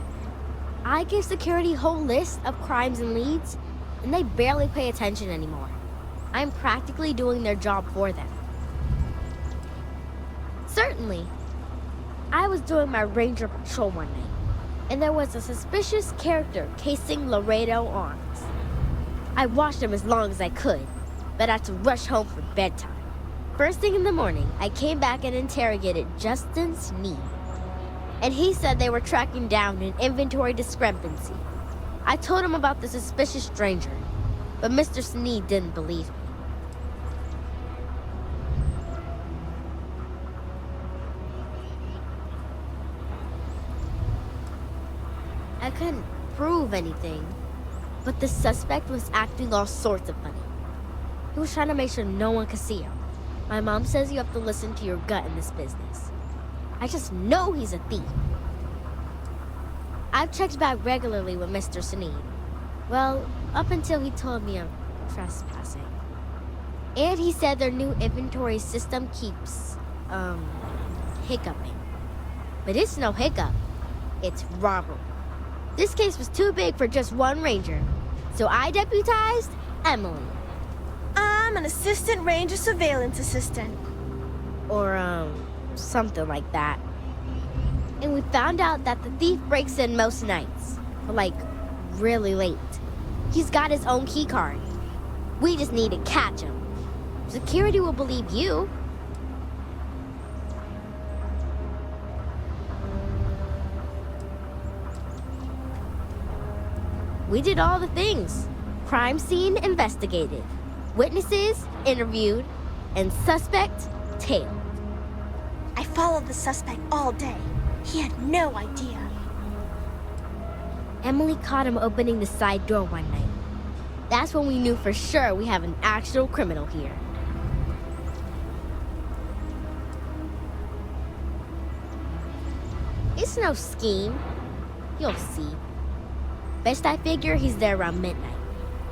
I give security a whole list of crimes and leads, and they barely pay attention anymore. I'm practically doing their job for them. Certainly. I was doing my ranger patrol one night, and there was a suspicious character casing Laredo Arms. I watched him as long as I could, but I had to rush home for bedtime. First thing in the morning, I came back and interrogated Justin Sneed. And he said they were tracking down an inventory discrepancy. I told him about the suspicious stranger, but Mr. Sneed didn't believe me. I couldn't prove anything, but the suspect was acting all sorts of funny. He was trying to make sure no one could see him. My mom says you have to listen to your gut in this business. I just know he's a thief. I've checked back regularly with Mr. Sneed. Well, up until he told me I'm trespassing. And he said their new inventory system keeps, hiccuping. But it's no hiccup. It's robbery. This case was too big for just one ranger, so I deputized Emily. I'm an assistant ranger surveillance assistant. Or, something like that. And we found out that the thief breaks in most nights, but like, really late. He's got his own key card. We just need to catch him. Security will believe you. We did all the things. Crime scene investigated. Witnesses interviewed. And suspect tailed. I followed the suspect all day. He had no idea. Emily caught him opening the side door one night. That's when we knew for sure we have an actual criminal here. It's no scheme. You'll see. Best I figure he's there around midnight.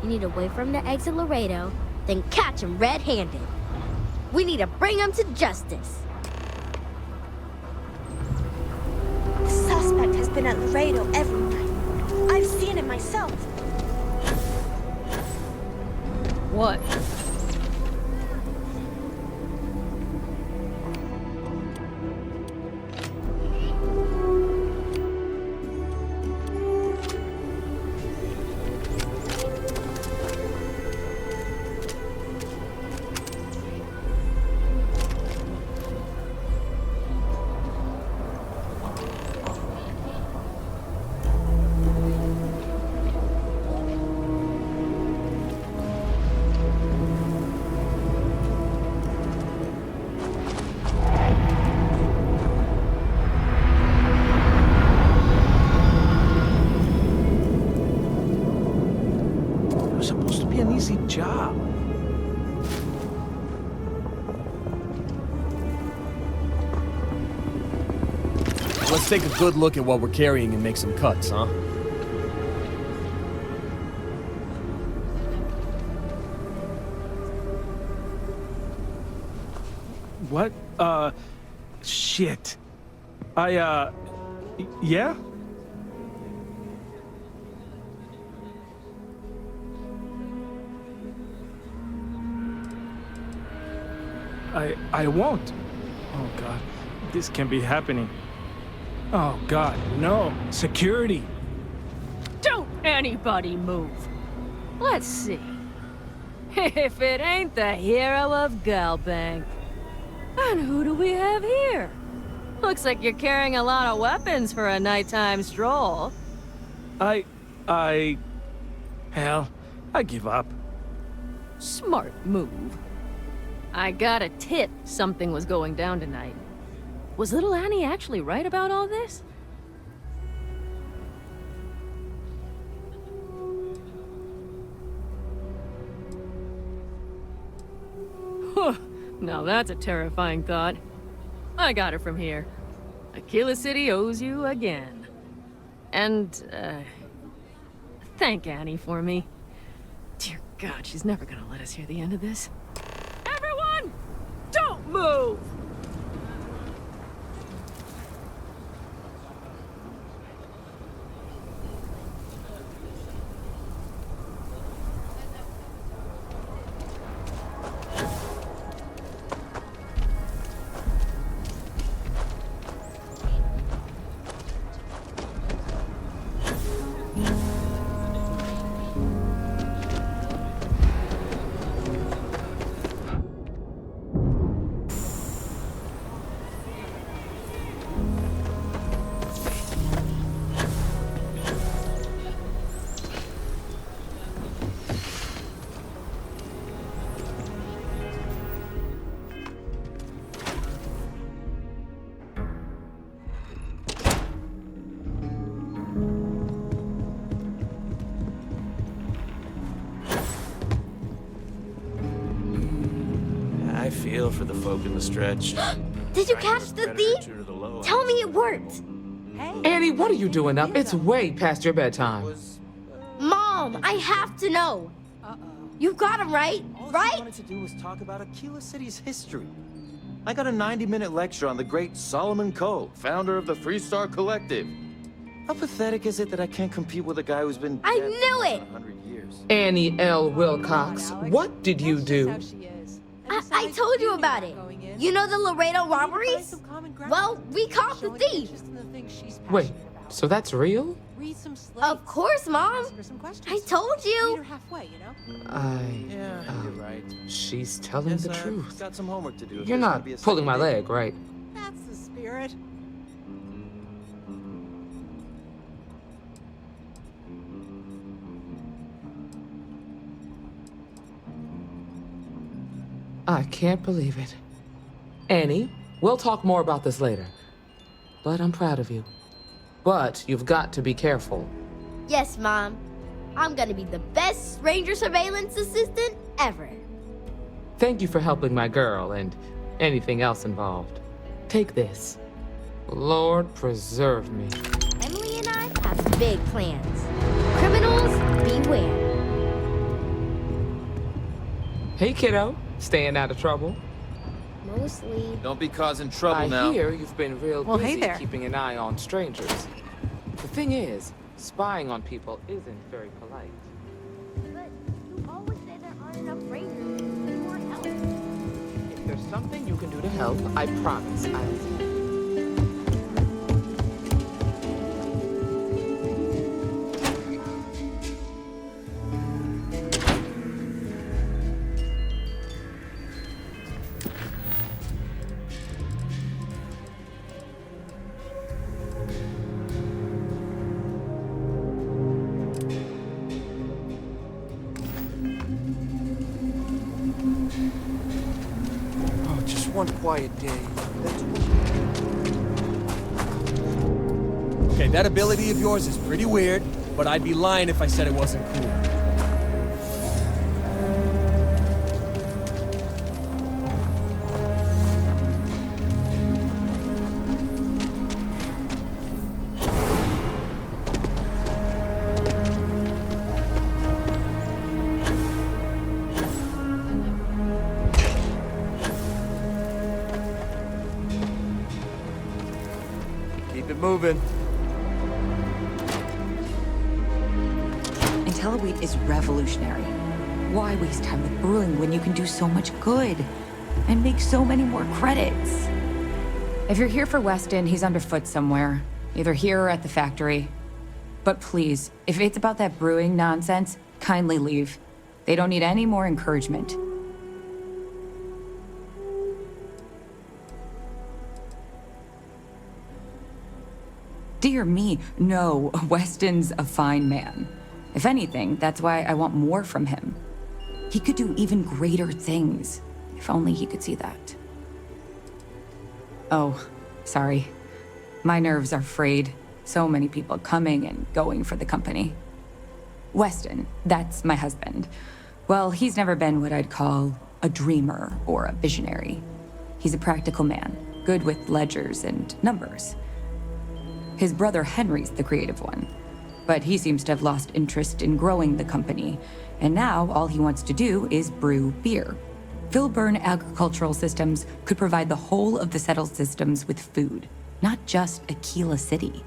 You need to wait for him to exit Laredo, then catch him red-handed. We need to bring him to justice. The suspect has been at Laredo every night. I've seen it myself. What? An easy job. Let's take a good look at what we're carrying and make some cuts, huh? What? Shit. Yeah? I won't. Oh, God. This can't be happening. Oh, God, no. Security. Don't anybody move. Let's see. If it ain't the hero of Galbank. And who do we have here? Looks like you're carrying a lot of weapons for a nighttime stroll. Hell, I give up. Smart move. I got a tip something was going down tonight. Was little Annie actually right about all this? Now that's a terrifying thought. I got it from here. Aquila City owes you again. And, thank Annie for me. Dear God, she's never gonna let us hear the end of this. Everyone! Don't move! I feel for the folk in the stretch. Did you catch the thief? Tell me it worked. Annie, what are you doing up? It's way past your bedtime. Mom, I have to know. You got him right, right? All I wanted to do was talk about Aquila City's history. I got a 90-minute lecture on the great Solomon Coe, founder of the Three Star Collective. How pathetic is it that I can't compete with a guy who's been I dead knew it! for 100 years? Annie L. Wilcox, what did you do? I told you about it. You know the Laredo robberies? Well, we caught the thief. Wait, so that's real? Of course, Mom. I told you. You're right. She's telling the truth. Got some homework to do. You're not pulling my leg, right? That's the spirit. I can't believe it. Annie, we'll talk more about this later. But I'm proud of you. But you've got to be careful. Yes, Mom. I'm gonna be the best ranger surveillance assistant ever. Thank you for helping my girl and anything else involved. Take this. Lord preserve me. Emily and I have big plans. Criminals, beware. Hey, kiddo. Staying out of trouble? Mostly. Don't be causing trouble now. I hear you've been real Well, busy hey there. keeping an eye on strangers. The thing is, spying on people isn't very polite. But you always say there aren't some rangers need more help. If there's something you can do to help, I promise I'll... Oh, just one quiet day. Okay, that ability of yours is pretty weird, but I'd be lying if I said it wasn't cool. Keep it moving. IntelliWheat is revolutionary. Why waste time with brewing when you can do so much good and make so many more credits? If you're here for Weston, he's underfoot somewhere, either here or at the factory. But please, if it's about that brewing nonsense, kindly leave. They don't need any more encouragement. Dear me, no, Weston's a fine man. If anything, that's why I want more from him. He could do even greater things, if only he could see that. Oh, sorry. My nerves are frayed. So many people coming and going for the company. Weston, that's my husband. Well, he's never been what I'd call a dreamer or a visionary. He's a practical man, good with ledgers and numbers. His brother Henry's the creative one, but he seems to have lost interest in growing the company, and now all he wants to do is brew beer. Filburn Agricultural Systems could provide the whole of the settled systems with food, not just Aquila City.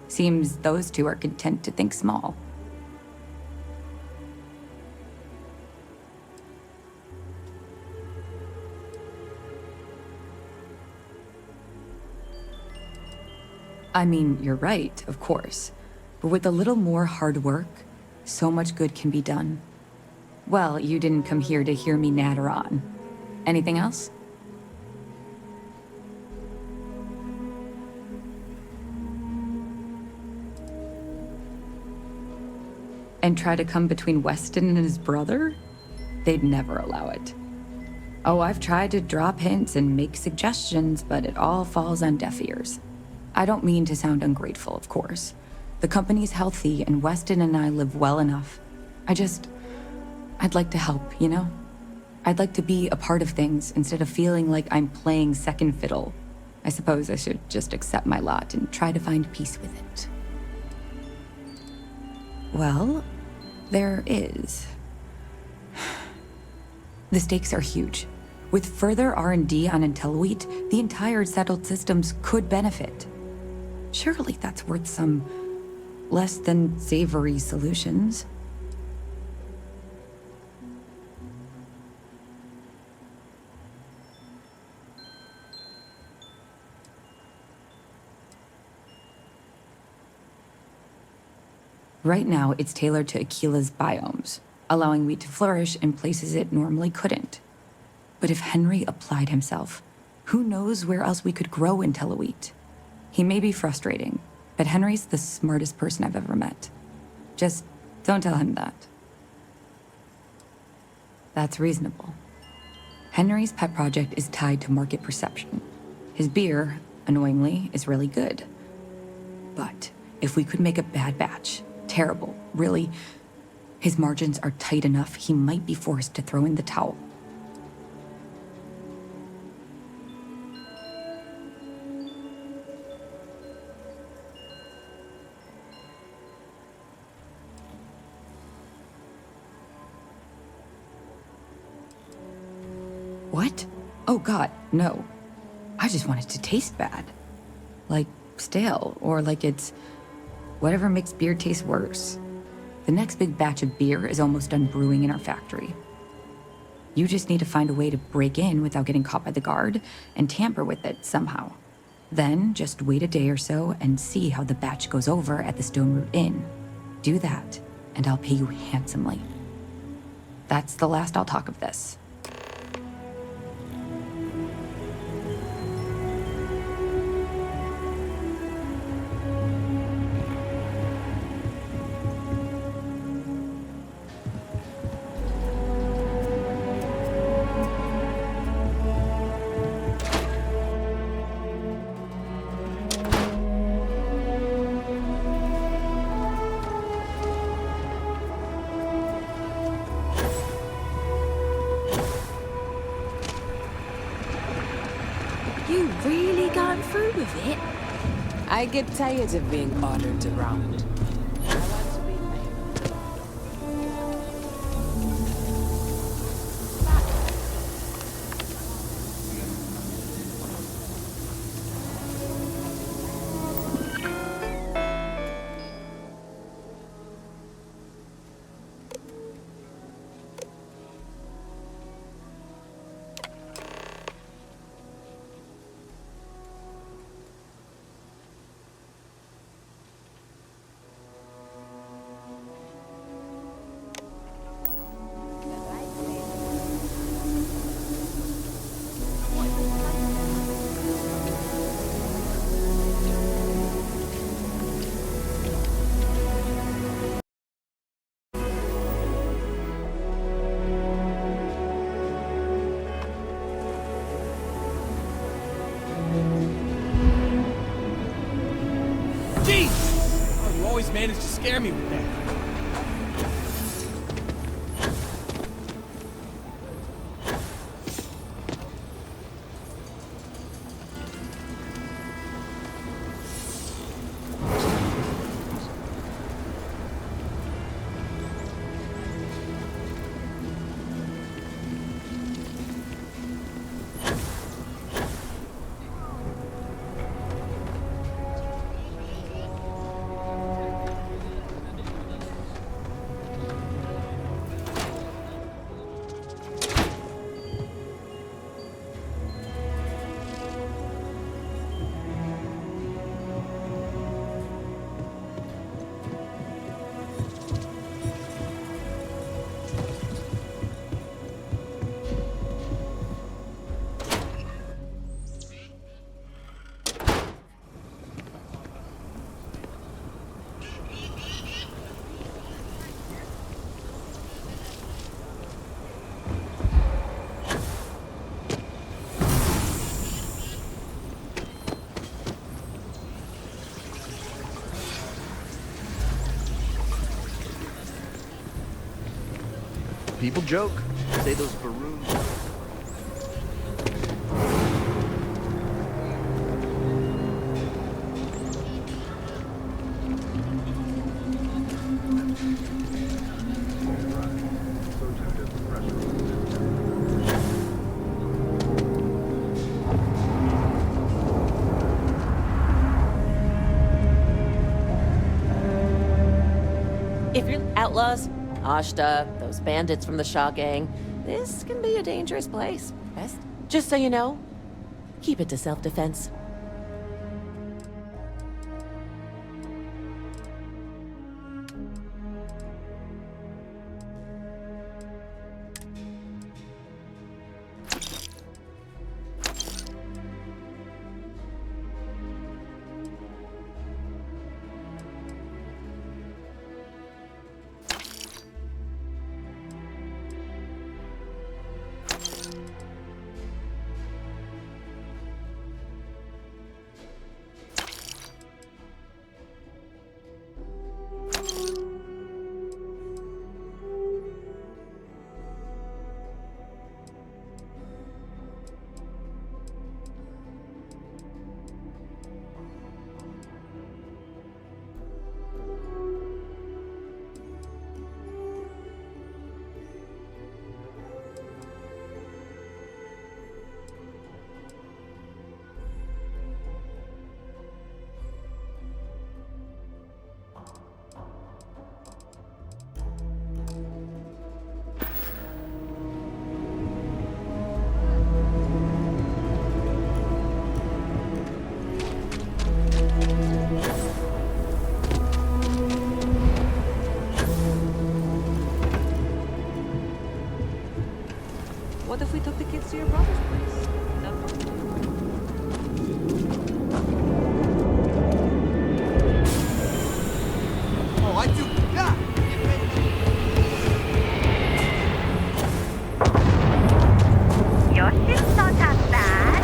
Seems those two are content to think small. I mean, you're right, of course. But with a little more hard work, so much good can be done. Well, you didn't come here to hear me natter on. Anything else? And try to come between Weston and his brother? They'd never allow it. Oh, I've tried to drop hints and make suggestions, but it all falls on deaf ears. I don't mean to sound ungrateful, of course. The company's healthy, and Weston and I live well enough. I'd like to help, you know? I'd like to be a part of things instead of feeling like I'm playing second fiddle. I suppose I should just accept my lot and try to find peace with it. Well, there is. The stakes are huge. With further R&D on IntelliWheat, the entire settled systems could benefit. Surely that's worth some less than savory solutions. Right now, it's tailored to Aquila's biomes, allowing wheat to flourish in places it normally couldn't. But if Henry applied himself, who knows where else we could grow IntelliWheat? He may be frustrating, but Henry's the smartest person I've ever met. Just don't tell him that. That's reasonable. Henry's pet project is tied to market perception. His beer, annoyingly, is really good. But if we could make a bad batch, terrible, really, his margins are tight enough he might be forced to throw in the towel. What? Oh god, no. I just want it to taste bad. Like stale, or like it's whatever makes beer taste worse. The next big batch of beer is almost done brewing in our factory. You just need to find a way to break in without getting caught by the guard and tamper with it somehow. Then just wait a day or so and see how the batch goes over at the Stone Root Inn. Do that, and I'll pay you handsomely. That's the last I'll talk of this. You really gone through with it? I get tired of being ordered around. Managed to scare me with that. People joke, say those Baroons. If you're outlaws, Ashta, those bandits from the Shaw gang, this can be a dangerous place. Best, just so you know, keep it to self-defense. What if we took the kids to your brother's place? Oh, I do. Yeah. Yours is not as bad.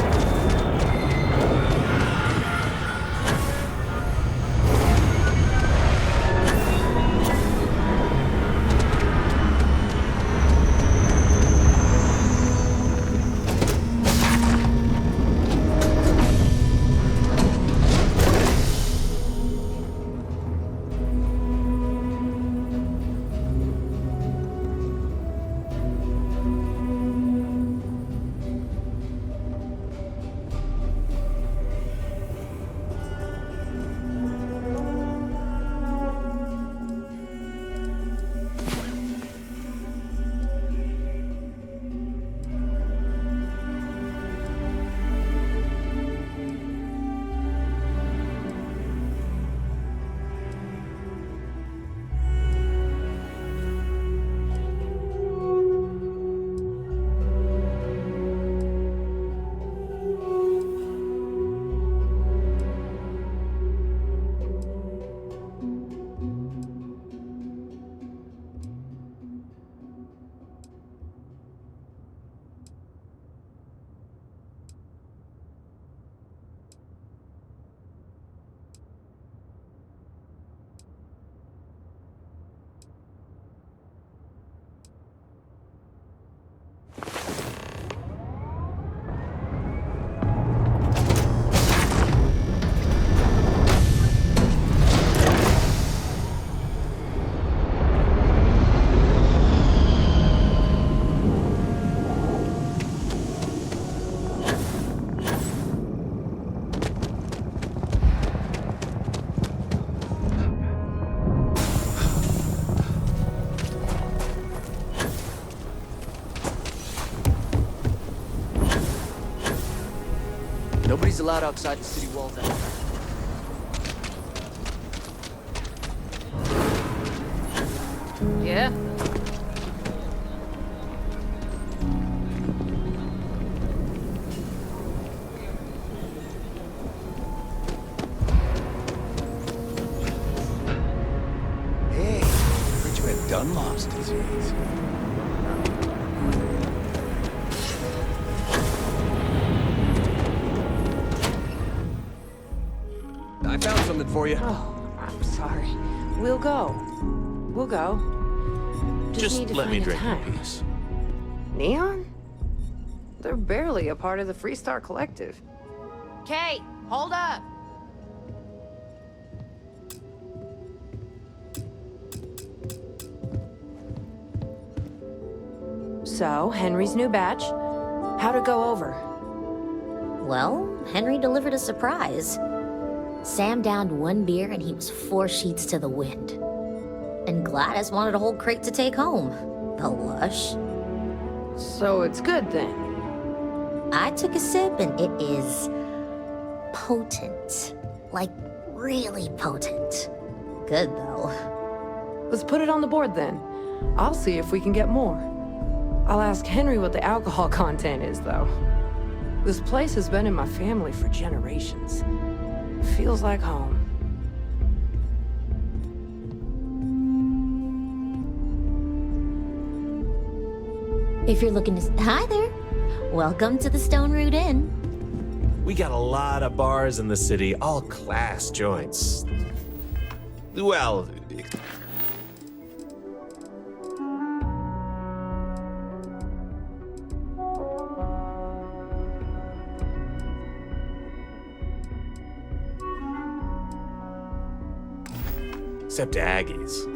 Nobody's allowed outside the city walls anymore. Yeah? Hey, heard you had Dunlop's disease. I found something for you. Oh, I'm sorry. We'll go. We'll go. Just need to let me find a drink in time. peace. Neon? They're barely a part of the Freestar Collective. Kate, hold up! So, Henry's new batch. How'd it go over? Well, Henry delivered a surprise. Sam downed one beer and he was 4 sheets to the wind. And Gladys wanted a whole crate to take home. The lush. So it's good then? I took a sip and it is potent. Like, really potent. Good though. Let's put it on the board then. I'll see if we can get more. I'll ask Henry what the alcohol content is, though. This place has been in my family for generations. Feels like home. If you're looking to... Hi there. Welcome to the Stone Root Inn. We got a lot of bars in the city, all class joints. Well... except Aggie's.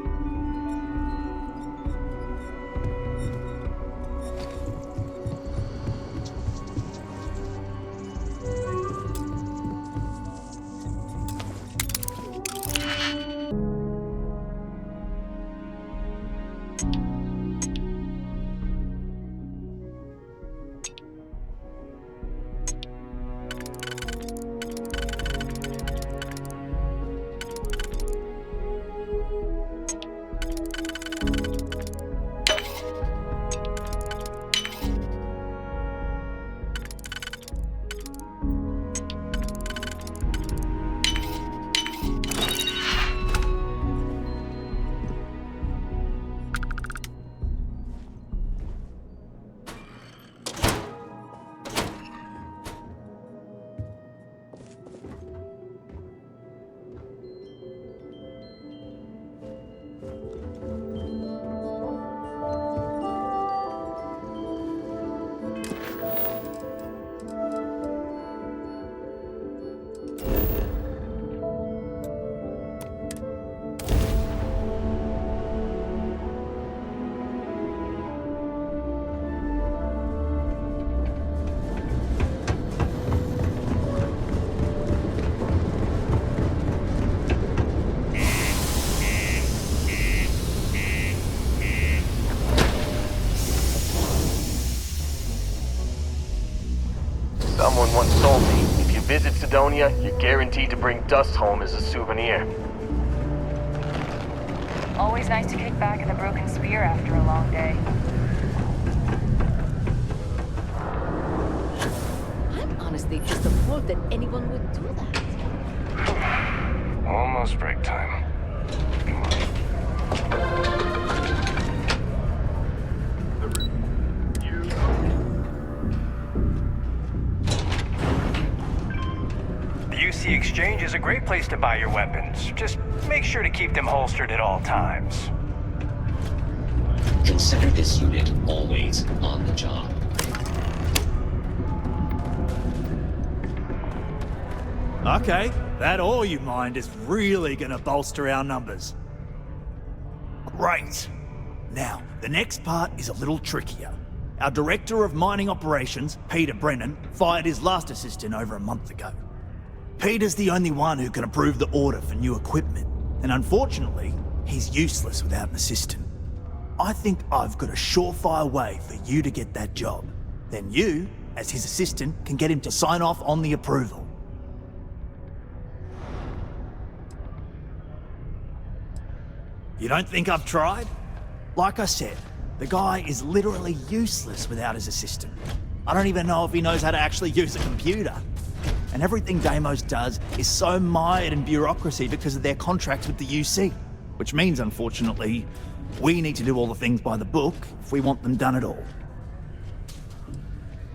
Someone once told me, if you visit Sidonia, you're guaranteed to bring dust home as a souvenir. Always nice to kick back in the broken spear after a long day. I'm honestly just appalled that anyone would do that. Almost break time. Come on. The exchange is a great place to buy your weapons. Just make sure to keep them holstered at all times. Consider this unit always on the job. Okay, that ore you mined is really gonna bolster our numbers. Great. Now, the next part is a little trickier. Our Director of Mining Operations, Peter Brennan, fired his last assistant over a month ago. Peter's the only one who can approve the order for new equipment, and unfortunately, he's useless without an assistant. I think I've got a surefire way for you to get that job. Then you, as his assistant, can get him to sign off on the approval. You don't think I've tried? Like I said, the guy is literally useless without his assistant. I don't even know if he knows how to actually use a computer. And everything Deimos does is so mired in bureaucracy because of their contracts with the UC. Which means, unfortunately, we need to do all the things by the book if we want them done at all.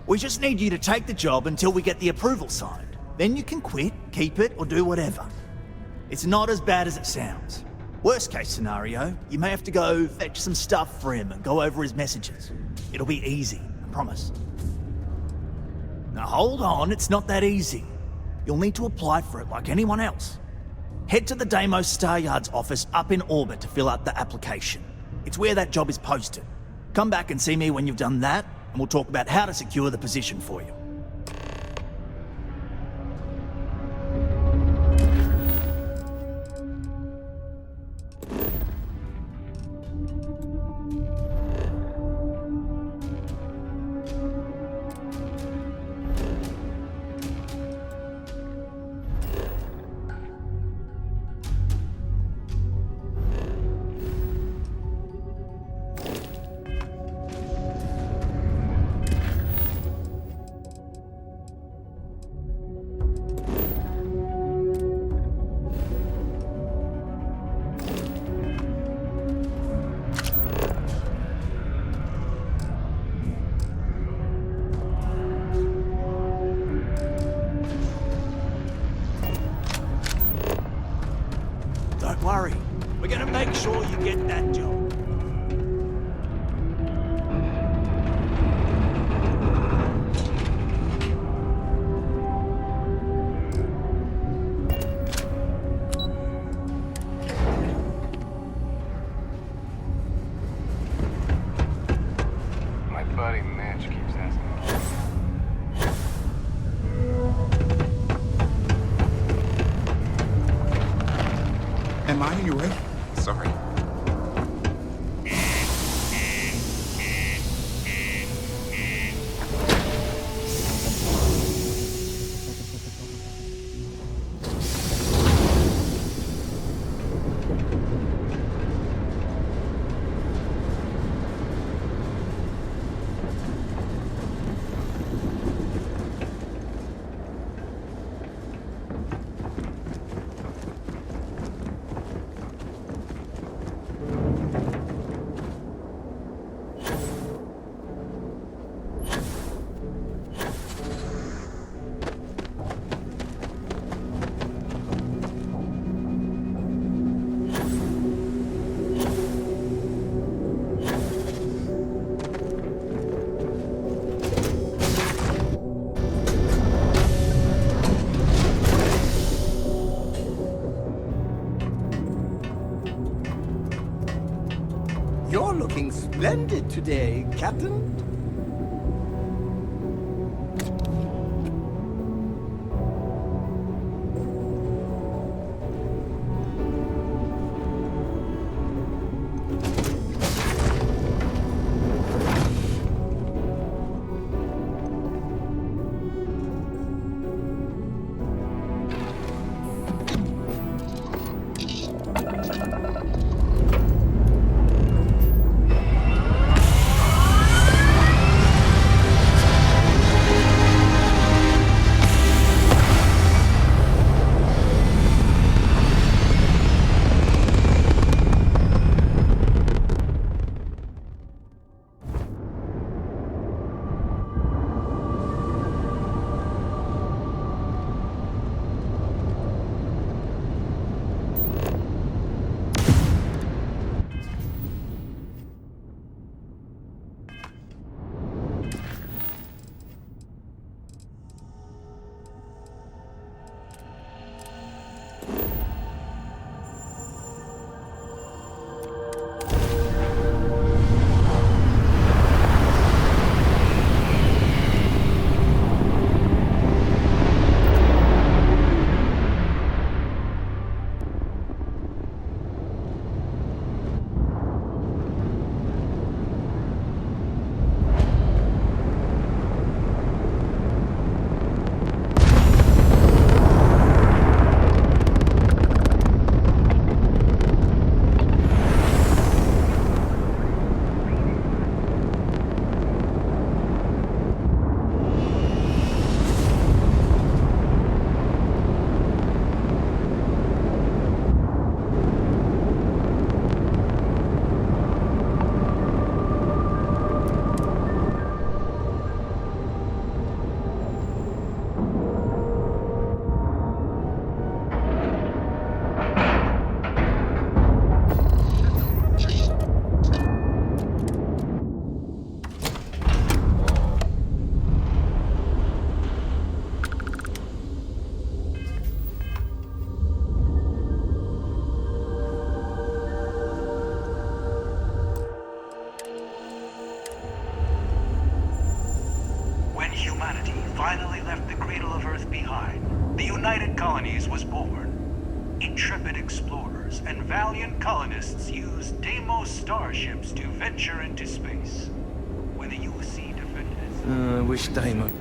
We just need you to take the job until we get the approval signed. Then you can quit, keep it, or do whatever. It's not as bad as it sounds. Worst case scenario, you may have to go fetch some stuff for him and go over his messages. It'll be easy, I promise. Now hold on, it's not that easy. You'll need to apply for it like anyone else. Head to the Deimos Star Yard's office up in orbit to fill out the application. It's where that job is posted. Come back and see me when you've done that, and we'll talk about how to secure the position for you. Don't worry. We're gonna make sure you get that job. My buddy Mitch keeps asking. Am I in your way? Sorry. You're looking splendid today, Captain. Humanity finally left the cradle of Earth behind, the United Colonies was born. Intrepid explorers and valiant colonists used Deimos starships to venture into space. When the UC defended I wish Deimos...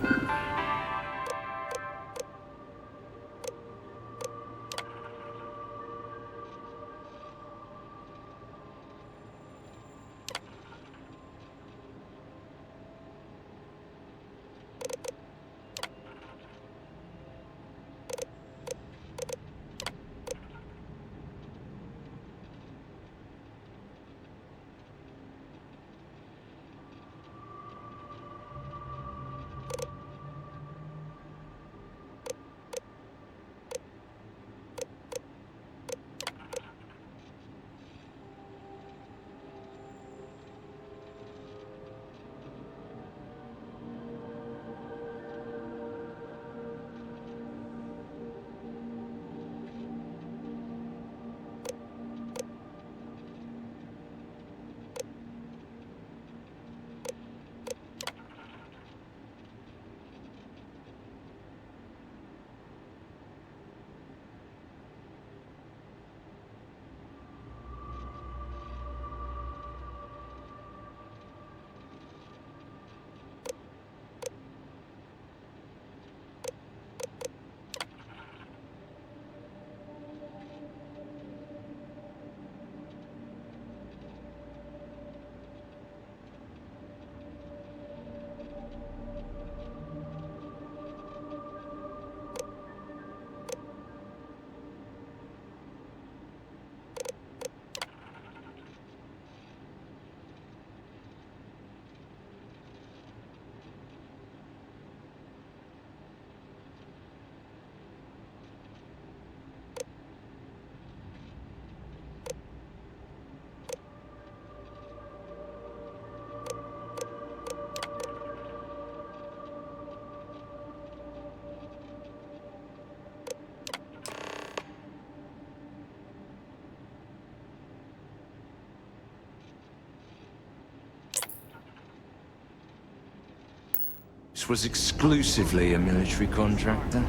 This was exclusively a military contractor.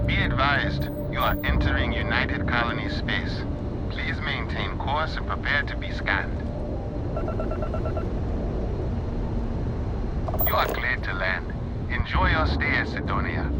Be advised, you are entering United Colony space. Please maintain course and prepare to be scanned. You are cleared to land. Enjoy your stay at Sidonia.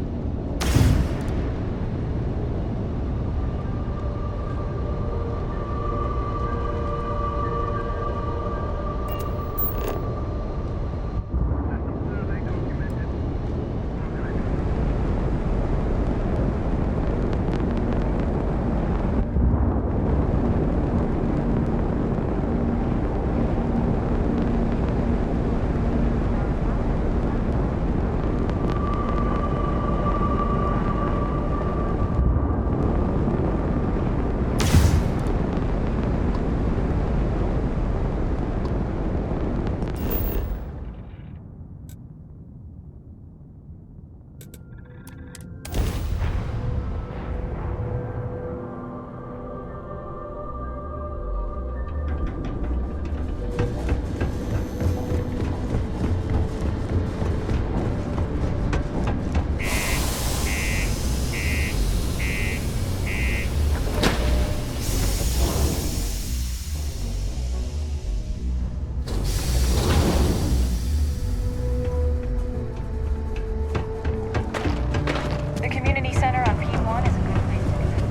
The community center on P1 is a good place to visit.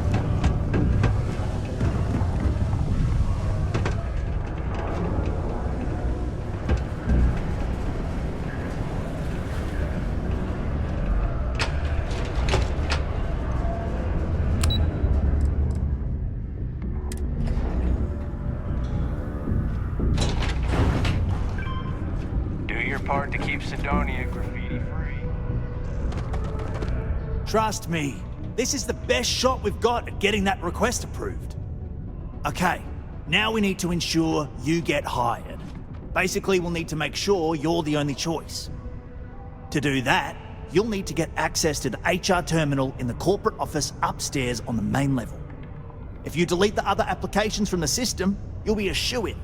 Do your part to keep Sidonia graffiti-free. Trust me, this is the best shot we've got at getting that request approved. Okay, now we need to ensure you get hired. Basically, we'll need to make sure you're the only choice. To do that, you'll need to get access to the HR terminal in the corporate office upstairs on the main level. If you delete the other applications from the system, you'll be a shoo-in.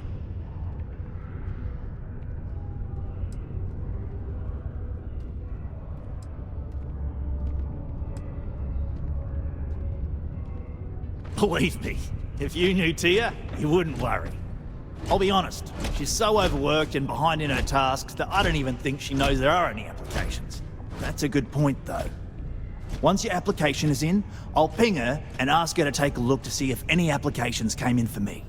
Believe me, if you knew Tia, you wouldn't worry. I'll be honest, she's so overworked and behind in her tasks that I don't even think she knows there are any applications. That's a good point, though. Once your application is in, I'll ping her and ask her to take a look to see if any applications came in for me.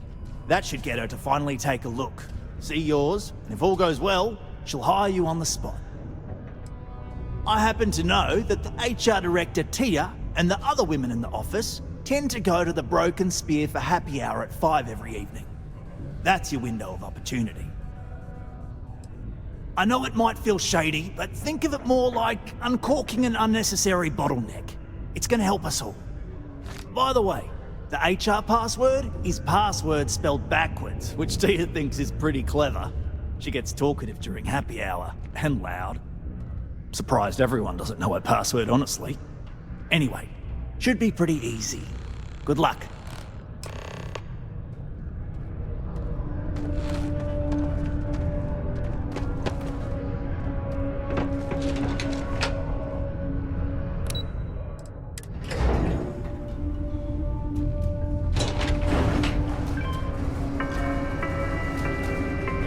That should get her to finally take a look, see yours, and if all goes well, she'll hire you on the spot. I happen to know that the HR director, Tia, and the other women in the office tend to go to the Broken Spear for happy hour at 5 every evening. That's your window of opportunity. I know it might feel shady, but think of it more like uncorking an unnecessary bottleneck. It's going to help us all. By the way, the HR password is password spelled backwards, which Tia thinks is pretty clever. She gets talkative during happy hour, and loud. Surprised everyone doesn't know her password, honestly. Anyway, should be pretty easy. Good luck.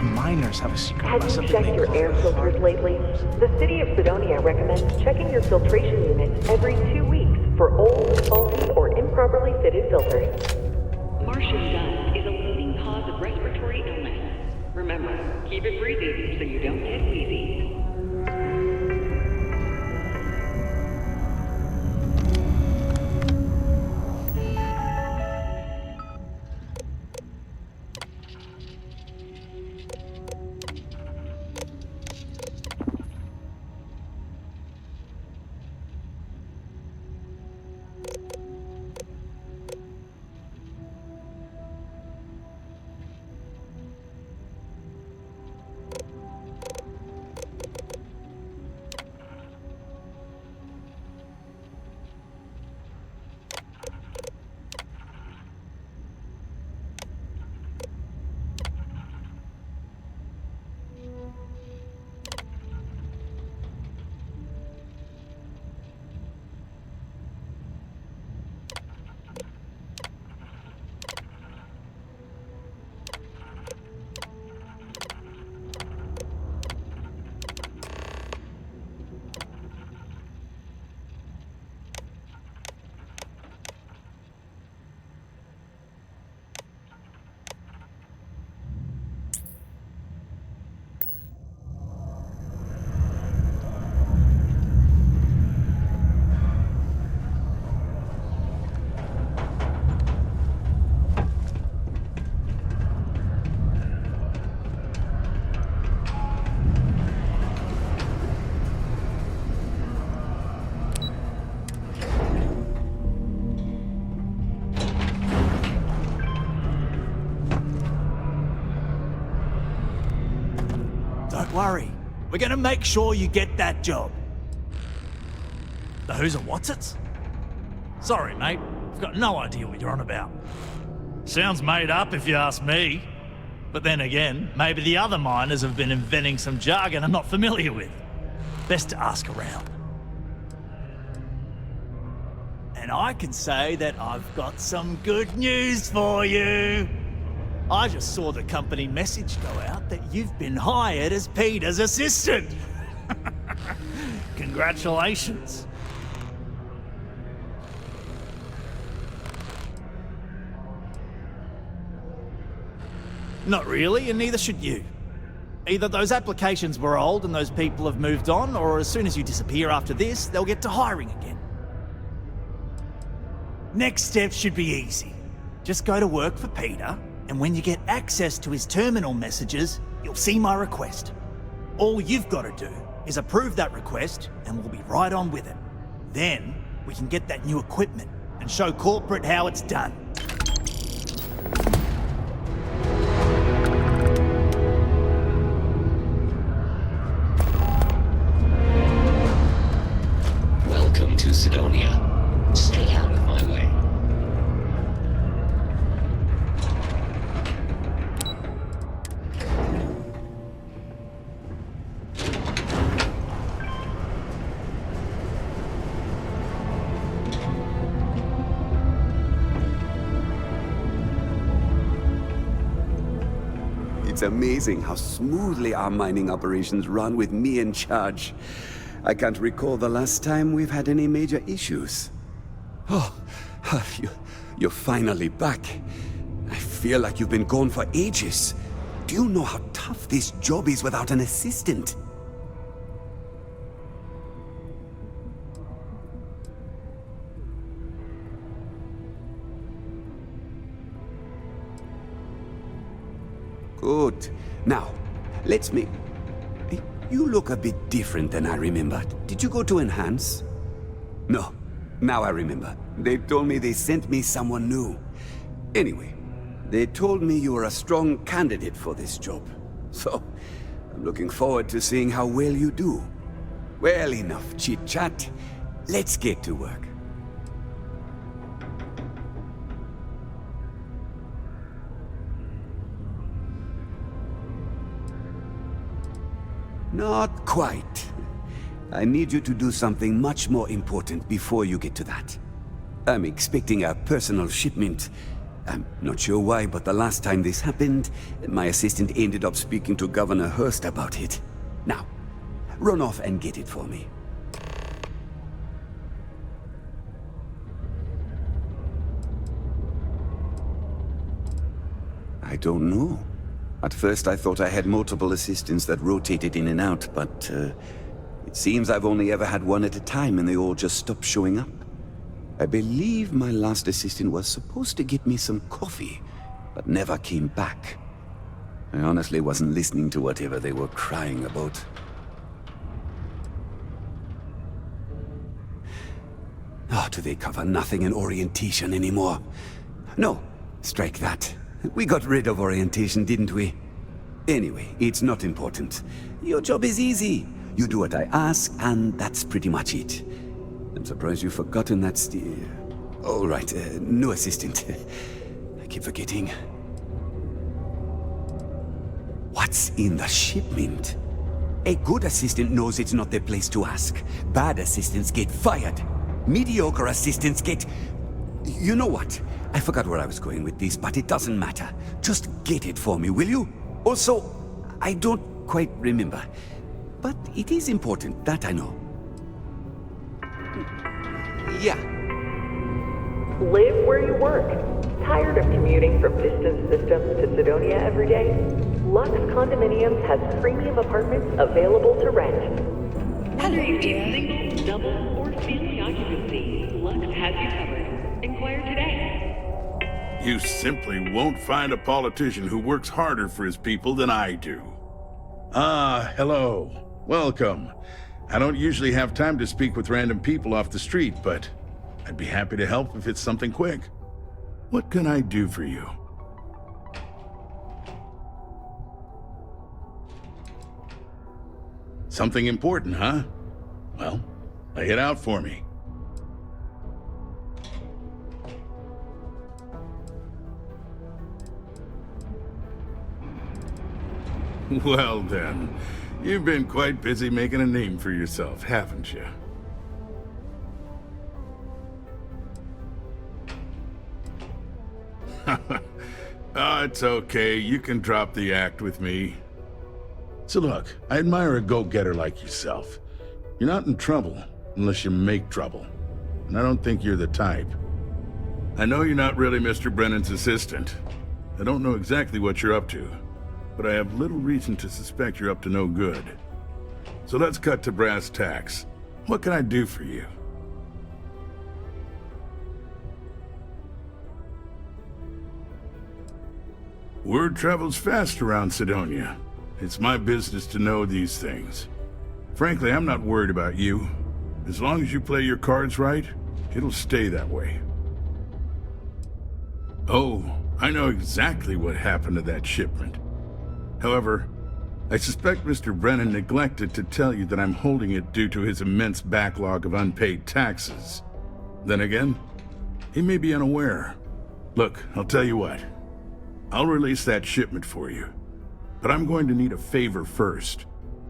Miners have a secret Have you recipe. checked your air filters lately? The city of Sidonia recommends checking your filtration unit every 2 weeks for old, faulty, or improperly fitted filters. Martian dust is a leading cause of respiratory illness. Remember, keep it breezy so you don't get wheezy. worry. We're gonna make sure you get that job. The who's and what's it's? Sorry, mate. I've got no idea what you're on about. Sounds made up if you ask me. But then again, maybe the other miners have been inventing some jargon I'm not familiar with. Best to ask around. And I can say that I've got some good news for you. I just saw the company message go out that you've been hired as Peter's assistant. Congratulations. Not really, and neither should you. Either those applications were old and those people have moved on, or as soon as you disappear after this, they'll get to hiring again. Next step should be easy. Just go to work for Peter, and when you get access to his terminal messages, you'll see my request. All you've got to do is approve that request, and we'll be right on with it. Then, we can get that new equipment and show corporate how it's done. Welcome to Sidonia. Stay out of my way. It's amazing how smoothly our mining operations run with me in charge. I can't recall the last time we've had any major issues. Oh, you're finally back. I feel like you've been gone for ages. Do you know how tough this job is without an assistant? Good. Now, let's make... You look a bit different than I remembered. Did you go to Enhance? No. Now I remember. They told me they sent me someone new. Anyway, they told me you were a strong candidate for this job. So, I'm looking forward to seeing how well you do. Well, enough chit-chat. Let's get to work. Not quite. I need you to do something much more important before you get to that. I'm expecting a personal shipment. I'm not sure why, but the last time this happened, my assistant ended up speaking to Governor Hurst about it. Now, run off and get it for me. I don't know. At first I thought I had multiple assistants that rotated in and out, but it seems I've only ever had one at a time and they all just stopped showing up. I believe my last assistant was supposed to get me some coffee, but never came back. I honestly wasn't listening to whatever they were crying about. Oh, do they cover nothing in orientation anymore? No, strike that. We got rid of orientation, didn't we? Anyway, it's not important. Your job is easy. You do what I ask, and that's pretty much it. I'm surprised you've forgotten that all right, new assistant. I keep forgetting. What's in the shipment? A good assistant knows it's not their place to ask. Bad assistants get fired. Mediocre assistants get... You know what? I forgot where I was going with this, but it doesn't matter. Just get it for me, will you? Also, I don't quite remember. But it is important, that I know. Yeah. Live where you work. Tired of commuting from distant systems to Sidonia every day? Lux Condominiums has premium apartments available to rent. Whether you need single, double, or family occupancy, Lux has you covered. Inquire today. You simply won't find a politician who works harder for his people than I do. Ah, hello. Welcome. I don't usually have time to speak with random people off the street, but I'd be happy to help if it's something quick. What can I do for you? Something important, huh? Well, lay it out for me. Well then, you've been quite busy making a name for yourself, haven't you? Oh, it's okay. You can drop the act with me. So look, I admire a go-getter like yourself. You're not in trouble unless you make trouble. And I don't think you're the type. I know you're not really Mr. Brennan's assistant. I don't know exactly what you're up to, but I have little reason to suspect you're up to no good. So let's cut to brass tacks. What can I do for you? Word travels fast around Cydonia. It's my business to know these things. Frankly, I'm not worried about you. As long as you play your cards right, it'll stay that way. Oh, I know exactly what happened to that shipment. However, I suspect Mr. Brennan neglected to tell you that I'm holding it due to his immense backlog of unpaid taxes. Then again, he may be unaware. Look, I'll tell you what. I'll release that shipment for you. But I'm going to need a favor first,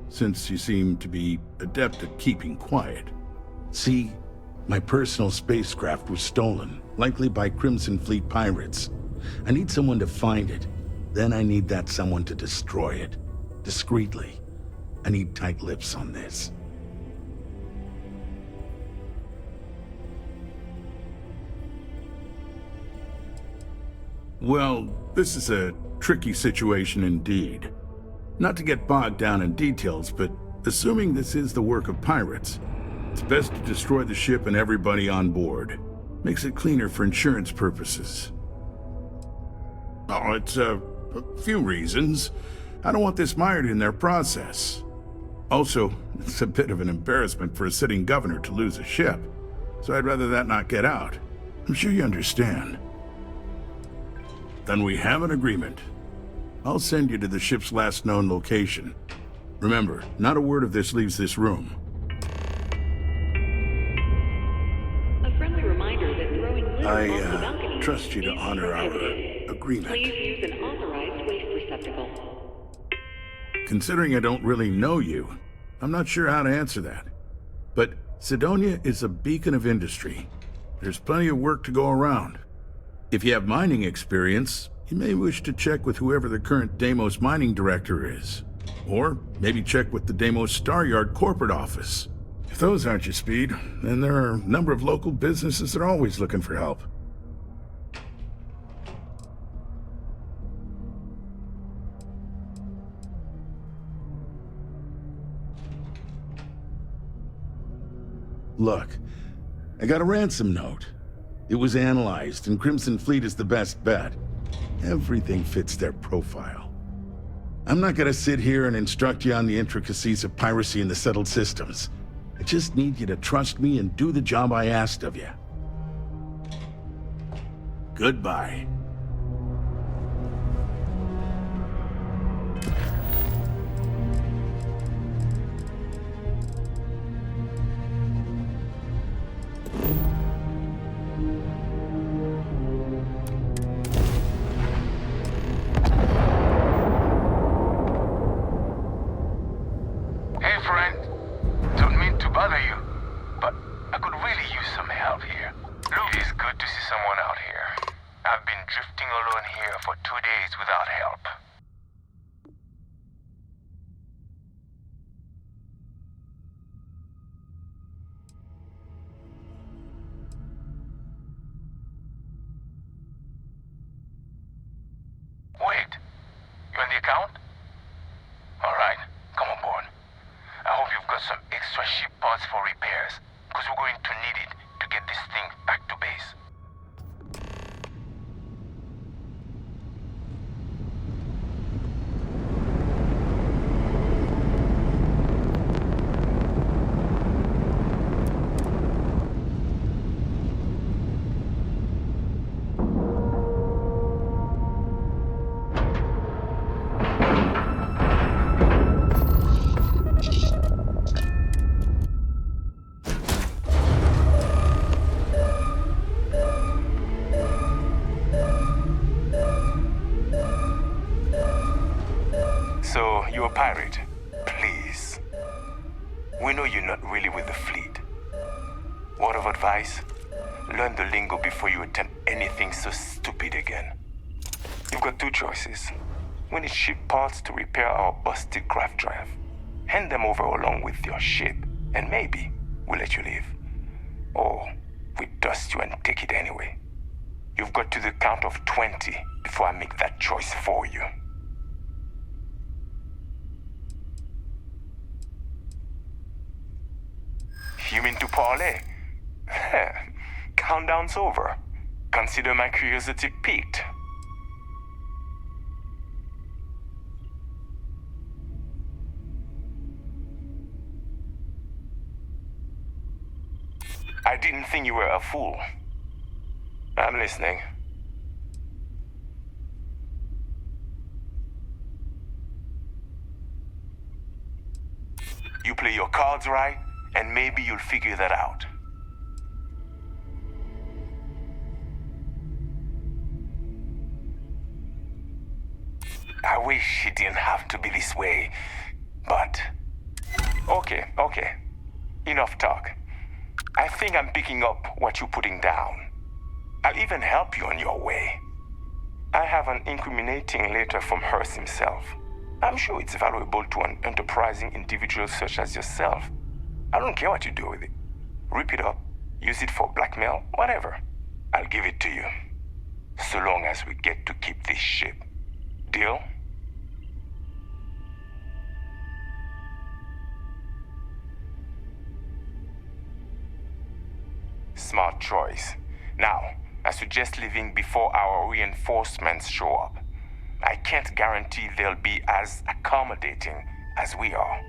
since you seem to be adept at keeping quiet. See, my personal spacecraft was stolen, likely by Crimson Fleet pirates. I need someone to find it. Then I need that someone to destroy it. Discreetly. I need tight lips on this. Well, this is a tricky situation indeed. Not to get bogged down in details, but assuming this is the work of pirates, it's best to destroy the ship and everybody on board. Makes it cleaner for insurance purposes. Oh, it's a few reasons. I don't want this mired in their process. Also, it's a bit of an embarrassment for a sitting governor to lose a ship, so I'd rather that not get out. I'm sure you understand. Then we have an agreement. I'll send you to the ship's last known location. Remember, not a word of this leaves this room. A friendly reminder that throwing litter off the I balcony trust you to is honor our prohibited. agreement. Please use an authorized waste receptacle. Considering I don't really know you, I'm not sure how to answer that. But Cydonia is a beacon of industry. There's plenty of work to go around. If you have mining experience, you may wish to check with whoever the current Deimos mining director is. Or maybe check with the Deimos Star Yard corporate office. If those aren't your speed, then there are a number of local businesses that are always looking for help. Look, I got a ransom note. It was analyzed, and Crimson Fleet is the best bet. Everything fits their profile. I'm not gonna sit here and instruct you on the intricacies of piracy in the settled systems. I just need you to trust me and do the job I asked of you. Goodbye. Hey, friend. Don't mean to bother you, but I could really use some help here. Look, it's good to see someone out here. I've been drifting alone here for 2 days without help. Wait, you on the account? Alright, come on board. I hope you've got some extra ship parts for repairs, because we're going to need it to get this thing back to base. You a pirate? Please. We know you're not really with the fleet. Word of advice? Learn the lingo before you attempt anything so stupid again. You've got two choices. We need ship parts to repair our busted craft drive. Hand them over along with your ship, and maybe we'll let you leave. Or we dust you and take it anyway. You've got to the count of 20 before I make that choice for you. You mean to parlay? Countdown's over. Consider my curiosity piqued. I didn't think you were a fool. I'm listening. You play your cards right, and maybe you'll figure that out. I wish it didn't have to be this way, but... Okay. Enough talk. I think I'm picking up what you're putting down. I'll even help you on your way. I have an incriminating letter from Hearst himself. I'm sure it's valuable to an enterprising individual such as yourself. I don't care what you do with it. Rip it up, use it for blackmail, whatever. I'll give it to you. So long as we get to keep this ship. Deal? Smart choice. Now, I suggest leaving before our reinforcements show up. I can't guarantee they'll be as accommodating as we are.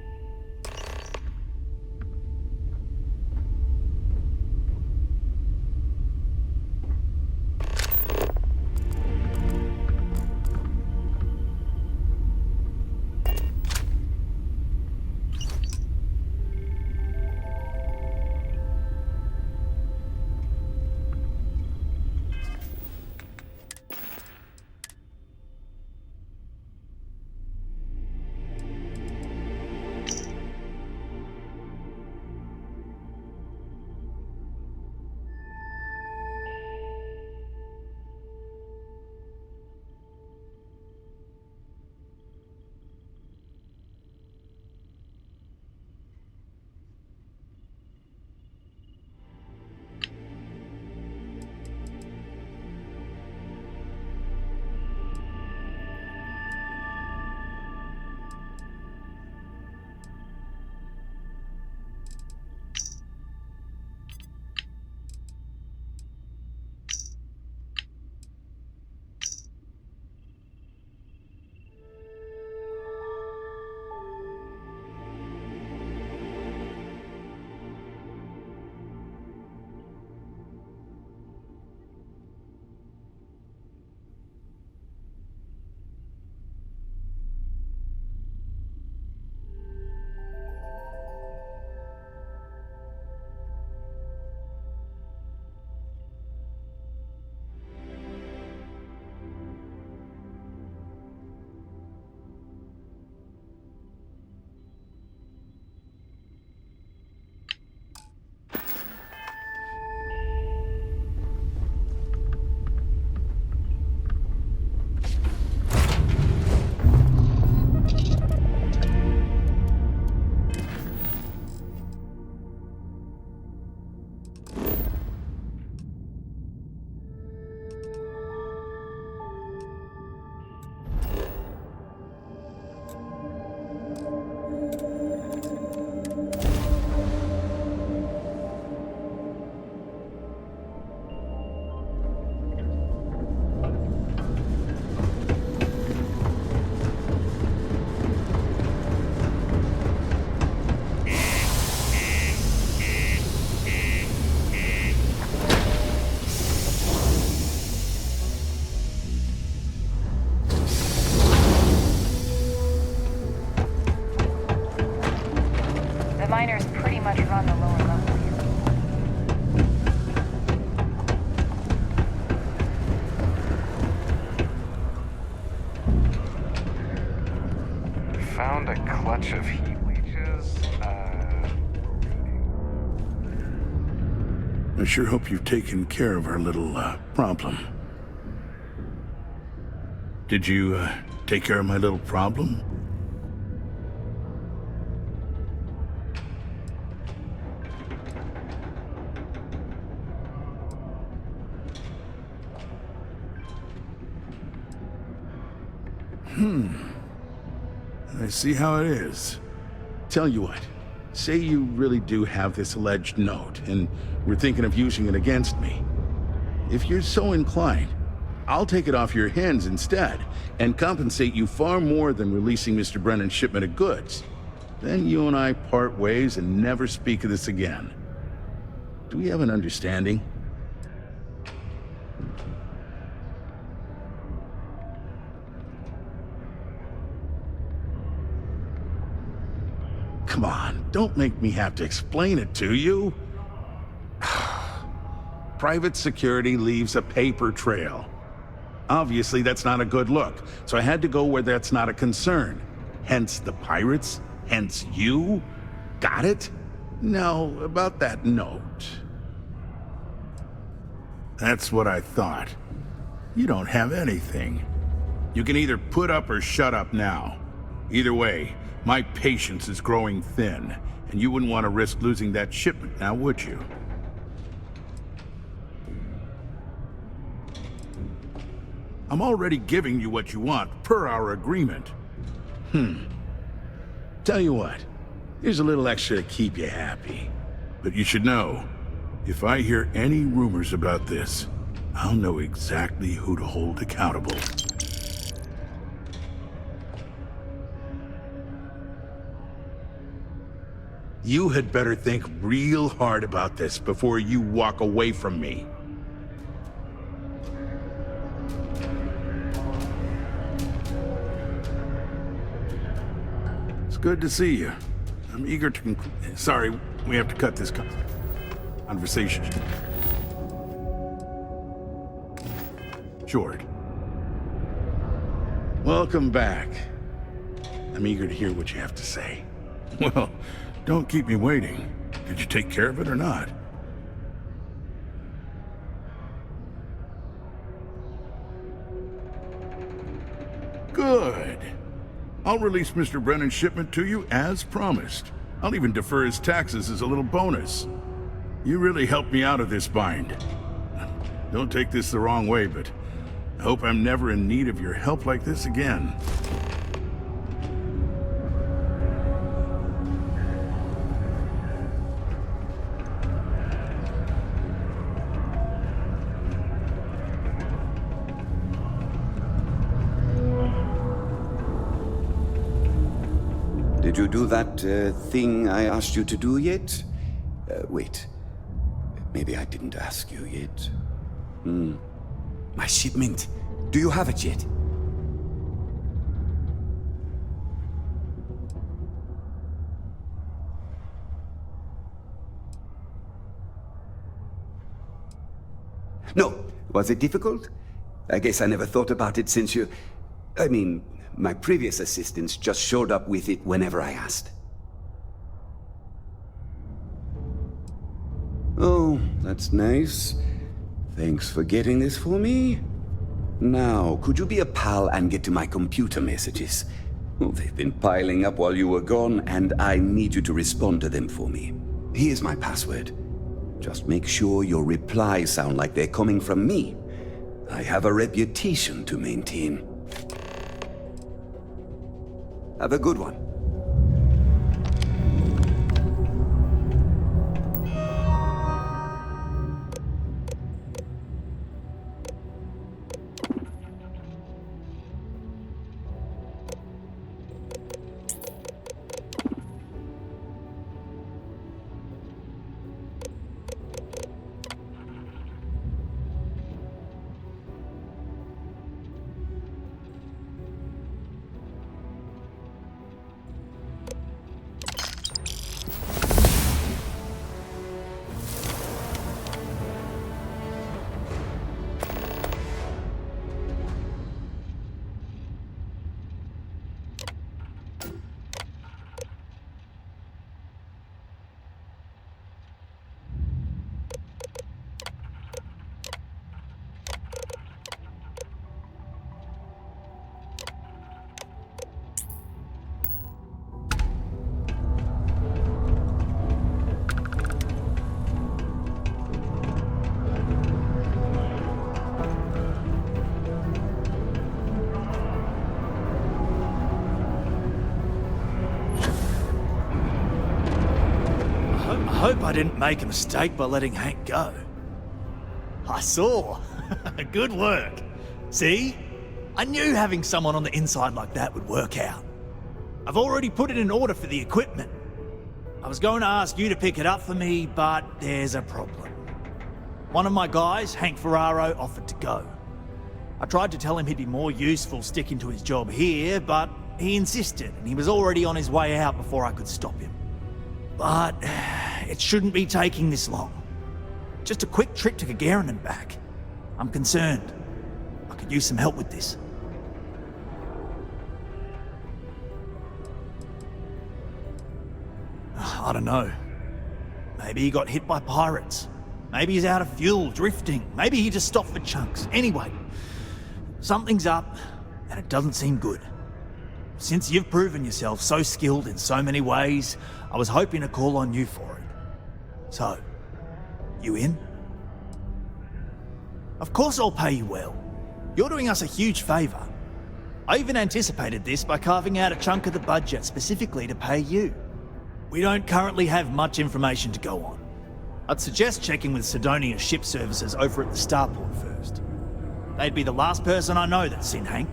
I sure hope you've taken care of our little, problem. Did you, take care of my little problem? I see how it is. Tell you what, say you really do have this alleged note, and we're thinking of using it against me. If you're so inclined, I'll take it off your hands instead, and compensate you far more than releasing Mr. Brennan's shipment of goods. Then you and I part ways and never speak of this again. Do we have an understanding? Come on, don't make me have to explain it to you. Private security leaves a paper trail. Obviously, that's not a good look, so I had to go where that's not a concern. Hence the pirates, hence you. Got it? Now, about that note. That's what I thought. You don't have anything. You can either put up or shut up now. Either way, my patience is growing thin, and you wouldn't want to risk losing that shipment now, would you? I'm already giving you what you want, per our agreement. Tell you what, here's a little extra to keep you happy. But you should know, if I hear any rumors about this, I'll know exactly who to hold accountable. You had better think real hard about this before you walk away from me. It's good to see you. I'm eager to conclude. Sorry, we have to cut this conversation short. Welcome back. I'm eager to hear what you have to say. Well, don't keep me waiting. Did you take care of it or not? Good. I'll release Mr. Brennan's shipment to you as promised. I'll even defer his taxes as a little bonus. You really helped me out of this bind. Don't take this the wrong way, but I hope I'm never in need of your help like this again. Did you do that thing I asked you to do yet? Wait. Maybe I didn't ask you yet. My shipment. Do you have it yet? No. Was it difficult? I guess I never thought about it since you... I mean, my previous assistants just showed up with it whenever I asked. Oh, that's nice. Thanks for getting this for me. Now, could you be a pal and get to my computer messages? Oh, they've been piling up while you were gone, and I need you to respond to them for me. Here's my password. Just make sure your replies sound like they're coming from me. I have a reputation to maintain. Have a good one. I hope I didn't make a mistake by letting Hank go. I saw. Good work. See? I knew having someone on the inside like that would work out. I've already put it in order for the equipment. I was going to ask you to pick it up for me, but there's a problem. One of my guys, Hank Ferraro, offered to go. I tried to tell him he'd be more useful sticking to his job here, but he insisted, and he was already on his way out before I could stop him. But it shouldn't be taking this long. Just a quick trip to Gagarin and back. I'm concerned. I could use some help with this. I don't know. Maybe he got hit by pirates. Maybe he's out of fuel, drifting. Maybe he just stopped for chunks. Anyway, something's up, and it doesn't seem good. Since you've proven yourself so skilled in so many ways, I was hoping to call on you for it. So, you in? Of course I'll pay you well. You're doing us a huge favor. I even anticipated this by carving out a chunk of the budget specifically to pay you. We don't currently have much information to go on. I'd suggest checking with Sidonia's ship services over at the starport first. They'd be the last person I know that's seen Hank.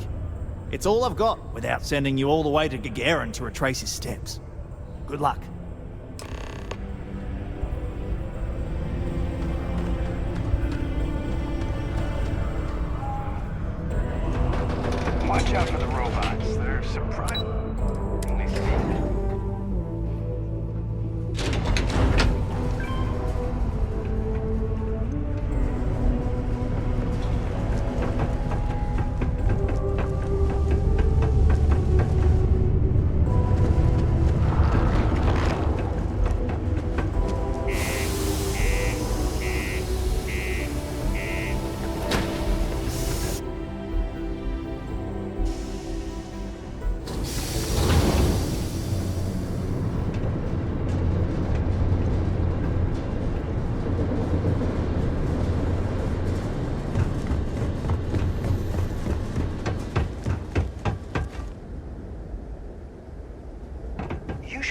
It's all I've got without sending you all the way to Gagarin to retrace his steps. Good luck. Watch out for the robots. They're surprising.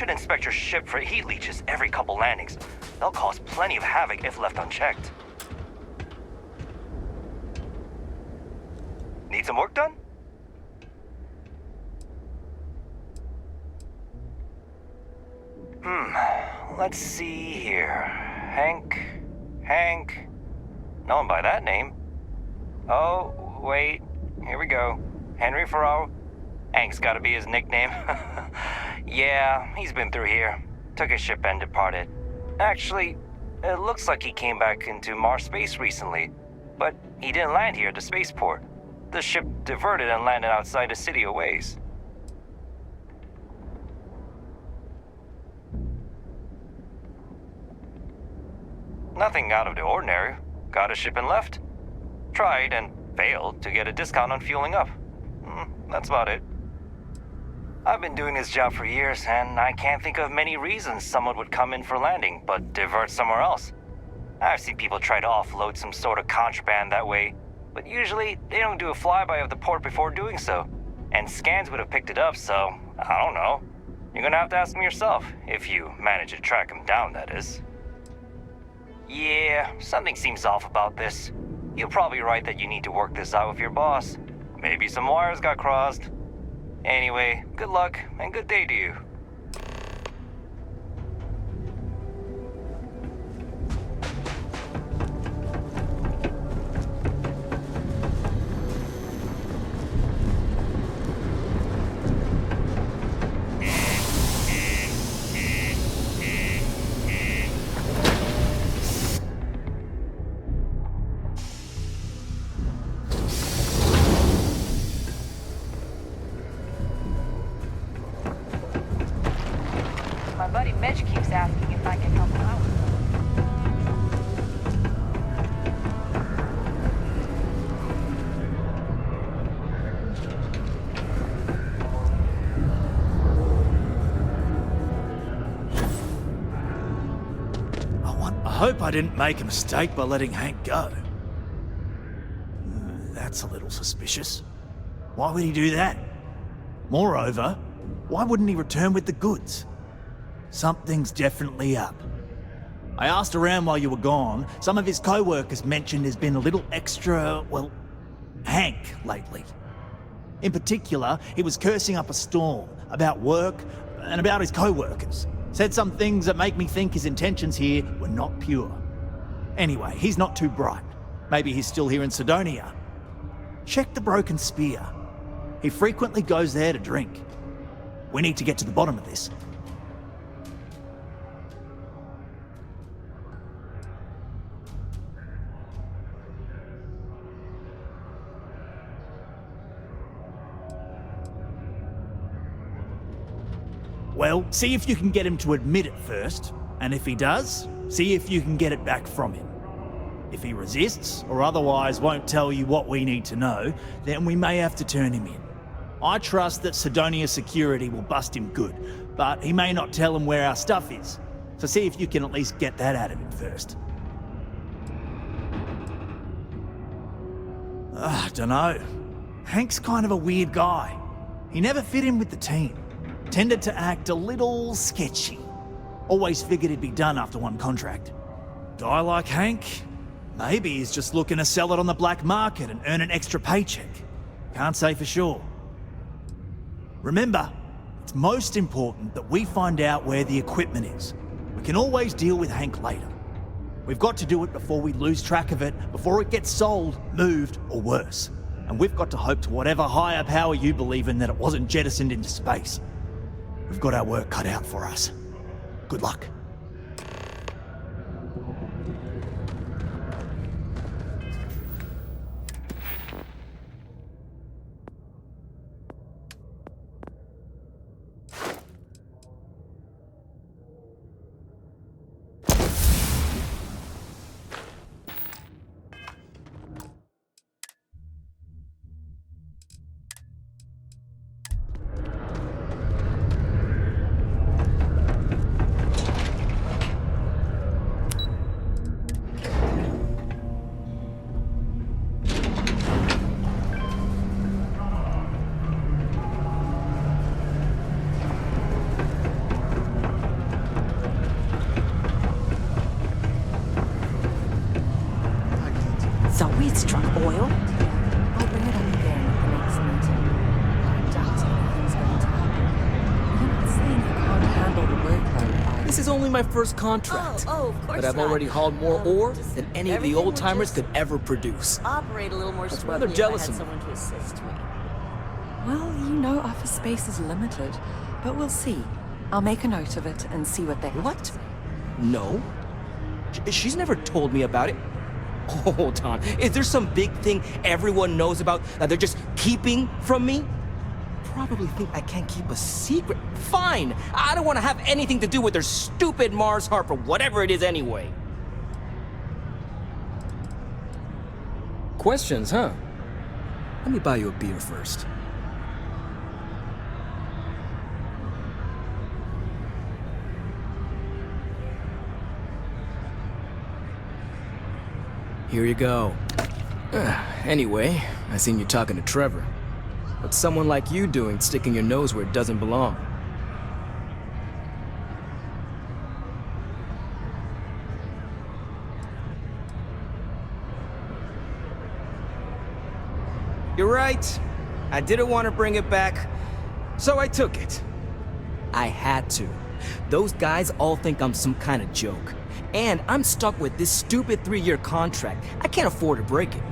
Inspect your ship for heat leeches every couple landings. They'll cause plenty of havoc if left unchecked. Need some work done? Let's see here. Hank. No one by that name. Oh, wait. Here we go. Henry Ferraro. Hank's gotta be his nickname. Yeah, he's been through here. Took his ship and departed. Actually, it looks like he came back into Mars space recently, but he didn't land here at the spaceport. The ship diverted and landed outside the city a ways. Nothing out of the ordinary. Got a ship and left. Tried and failed to get a discount on fueling up. That's about it. I've been doing this job for years, and I can't think of many reasons someone would come in for landing, but divert somewhere else. I've seen people try to offload some sort of contraband that way, but usually they don't do a flyby of the port before doing so. And scans would have picked it up, so I don't know. You're gonna have to ask them yourself, if you manage to track them down, that is. Yeah, something seems off about this. You're probably right that you need to work this out with your boss. Maybe some wires got crossed. Anyway, good luck and good day to you. I hope I didn't make a mistake by letting Hank go. That's a little suspicious. Why would he do that? Moreover, why wouldn't he return with the goods? Something's definitely up. I asked around while you were gone. Some of his co-workers mentioned there's been a little extra, well, Hank lately. In particular, he was cursing up a storm about work and about his co-workers. Said some things that make me think his intentions here were not pure. Anyway, he's not too bright. Maybe he's still here in Sidonia. Check the Broken Spear. He frequently goes there to drink. We need to get to the bottom of this. Well, see if you can get him to admit it first, and if he does, see if you can get it back from him. If he resists, or otherwise won't tell you what we need to know, then we may have to turn him in. I trust that Sidonia security will bust him good, but he may not tell him where our stuff is. So see if you can at least get that out of him first. Dunno. Hank's kind of a weird guy. He never fit in with the team. Tended to act a little sketchy. Always figured he'd be done after one contract. Guy like Hank? Maybe he's just looking to sell it on the black market and earn an extra paycheck. Can't say for sure. Remember, it's most important that we find out where the equipment is. We can always deal with Hank later. We've got to do it before we lose track of it, before it gets sold, moved, or worse. And we've got to hope to whatever higher power you believe in that it wasn't jettisoned into space. We've got our work cut out for us. Good luck. So we'd struck oil. I'll bring it up again at the next meeting. I doubt anything's going to happen. You're not saying you can't handle the workload, are you? This is only my first contract. Of course but I've not. already hauled more ore than any of the everything old would timers just could ever produce. Operate a little more That's smoothly rather jealous if I of had me. someone to assist me. Well, you know office space is limited, but we'll see. I'll make a note of it and see what they have. What? No. She's never told me about it. Hold on. Is there some big thing everyone knows about that they're just keeping from me? Probably think I can't keep a secret. Fine. I don't want to have anything to do with their stupid Mars harp or whatever it is anyway. Questions, huh? Let me buy you a beer first. Here you go. Anyway, I seen you talking to Trevor. What's someone like you doing sticking your nose where it doesn't belong? You're right. I didn't want to bring it back, so I took it. I had to. Those guys all think I'm some kind of joke. And I'm stuck with this stupid 3-year contract. I can't afford to break it.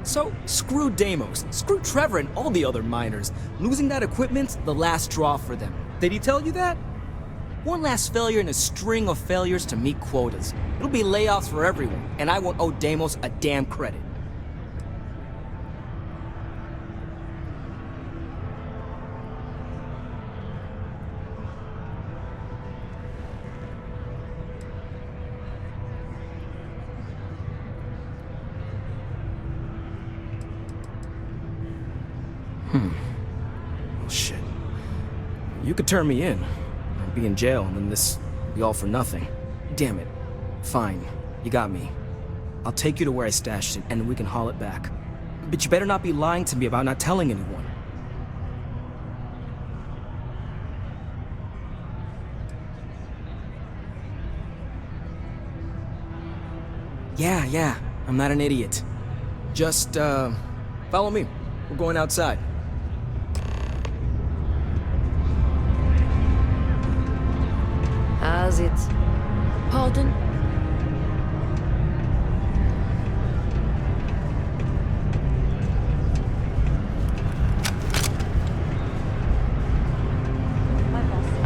So, screw Deimos, screw Trevor and all the other miners. Losing that equipment's the last straw for them. Did he tell you that? One last failure in a string of failures to meet quotas. It'll be layoffs for everyone, and I won't owe Deimos a damn credit. Oh, shit. You could turn me in. I'd be in jail, and then this would be all for nothing. Damn it. Fine. You got me. I'll take you to where I stashed it, and then we can haul it back. But you better not be lying to me about not telling anyone. Yeah, I'm not an idiot. Just, follow me. We're going outside. How's it? Pardon?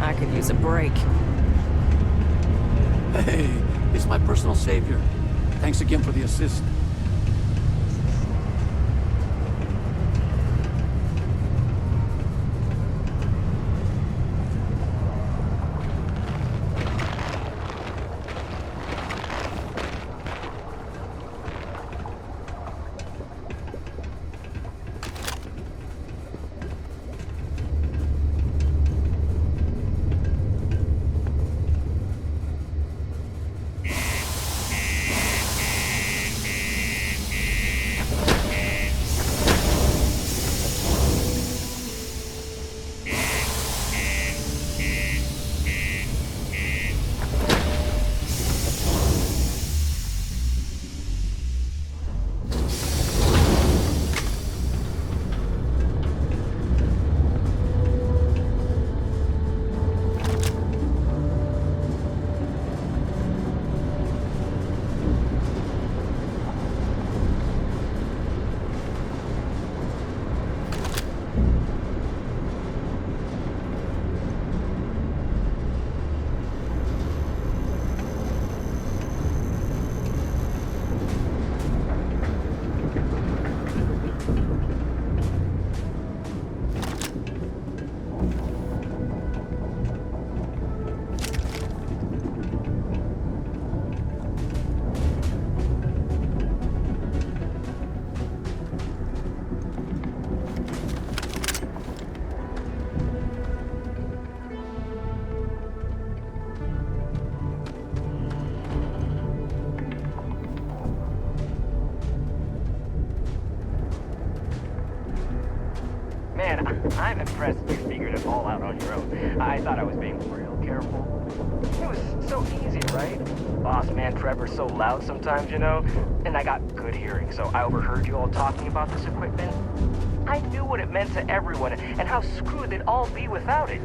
I could use a break. Hey, it's my personal savior. Thanks again for the assist. Man, I'm impressed you figured it all out on your own. I thought I was being real careful. It was so easy, right? Boss man Trevor's so loud sometimes, you know? And I got good hearing, so I overheard you all talking about this equipment. I knew what it meant to everyone and how screwed they'd all be without it.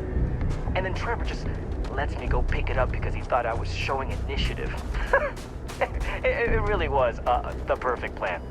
And then Trevor just lets me go pick it up because he thought I was showing initiative. It really was the perfect plan.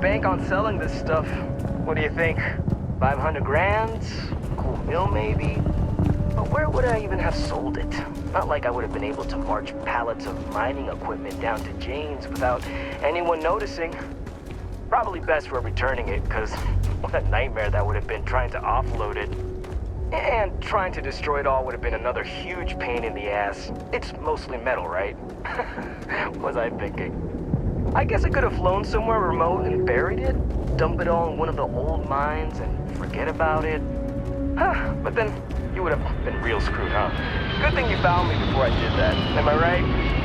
Bank on selling this stuff. What do you think? 500 grand? Cool meal maybe? But where would I even have sold it? Not like I would have been able to march pallets of mining equipment down to Jane's without anyone noticing. Probably best for returning it, because what a nightmare that would have been trying to offload it. And trying to destroy it all would have been another huge pain in the ass. It's mostly metal, right? What was I thinking? I guess I could have flown somewhere remote and buried it, dump it all in one of the old mines and forget about it. But then you would have been real screwed, huh? Good thing you found me before I did that. Am I right?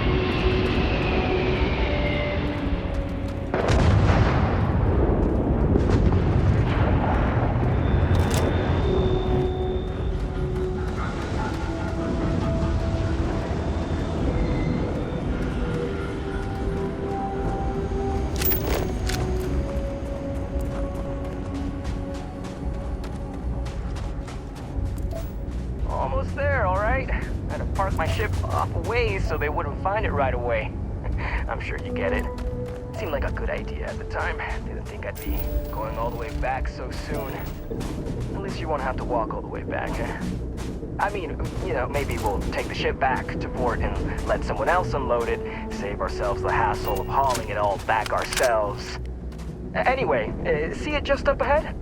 So they wouldn't find it right away. I'm sure you get it. Seemed like a good idea at the time. Didn't think I'd be going all the way back so soon. At least you won't have to walk all the way back, huh? I mean, you know, maybe we'll take the ship back to port and let someone else unload it, save ourselves the hassle of hauling it all back ourselves. Anyway, see it just up ahead?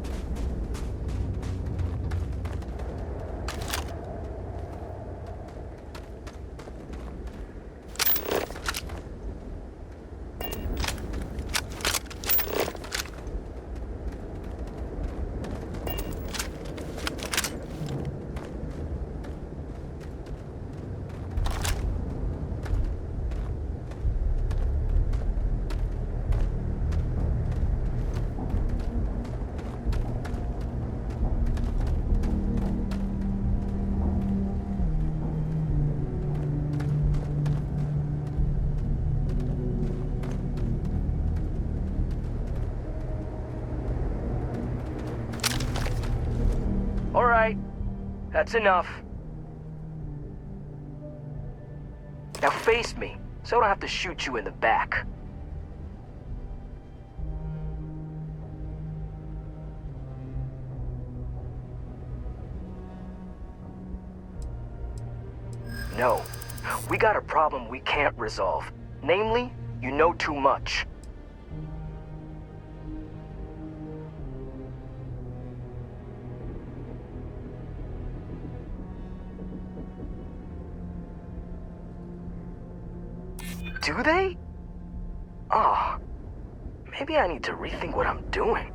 All right, that's enough. Now face me, so I don't have to shoot you in the back. No, we got a problem we can't resolve. Namely, you know too much. Do they? Oh, maybe I need to rethink what I'm doing.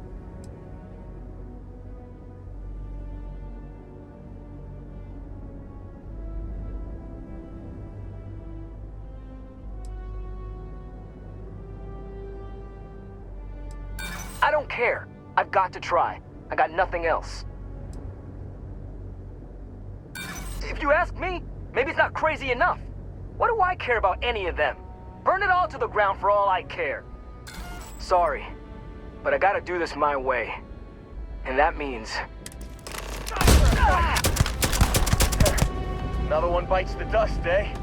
I don't care. I've got to try. I got nothing else. If you ask me, maybe it's not crazy enough. What do I care about any of them? Burn it all to the ground for all I care. Sorry, but I gotta do this my way. And that means... Another one bites the dust, eh?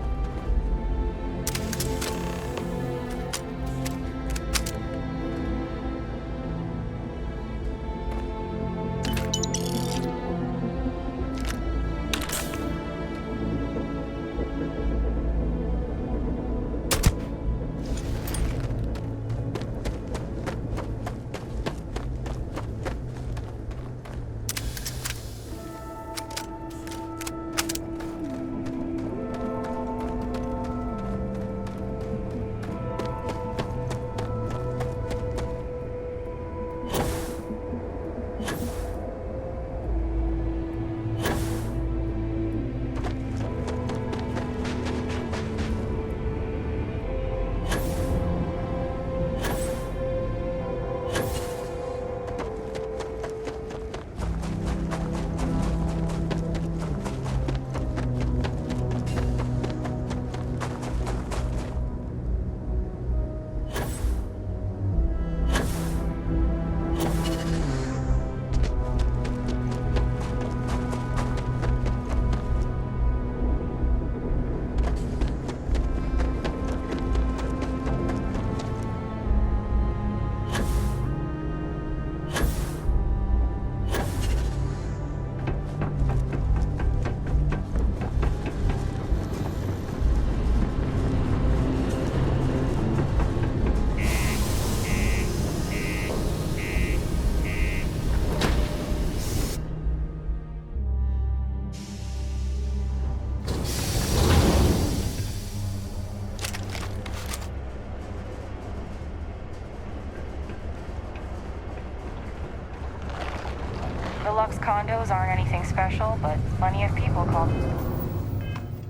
Deluxe condos aren't anything special, but plenty of people call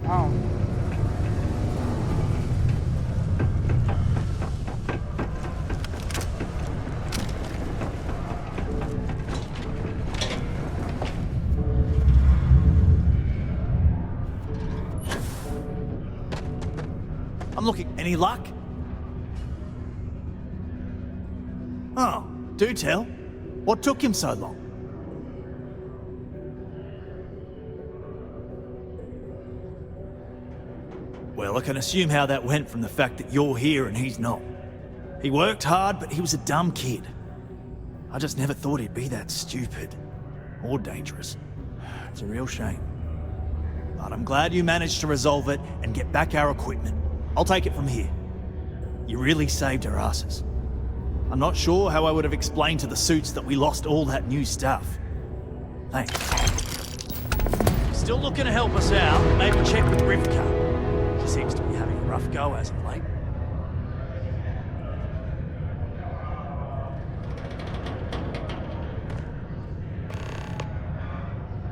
home. I'm looking. Any luck? Oh, do tell. What took him so long? Well, I can assume how that went from the fact that you're here and he's not. He worked hard, but he was a dumb kid. I just never thought he'd be that stupid. Or dangerous. It's a real shame. But I'm glad you managed to resolve it and get back our equipment. I'll take it from here. You really saved our asses. I'm not sure how I would have explained to the suits that we lost all that new stuff. Thanks. Still looking to help us out, maybe check with Rivka. She seems to be having a rough go as of late.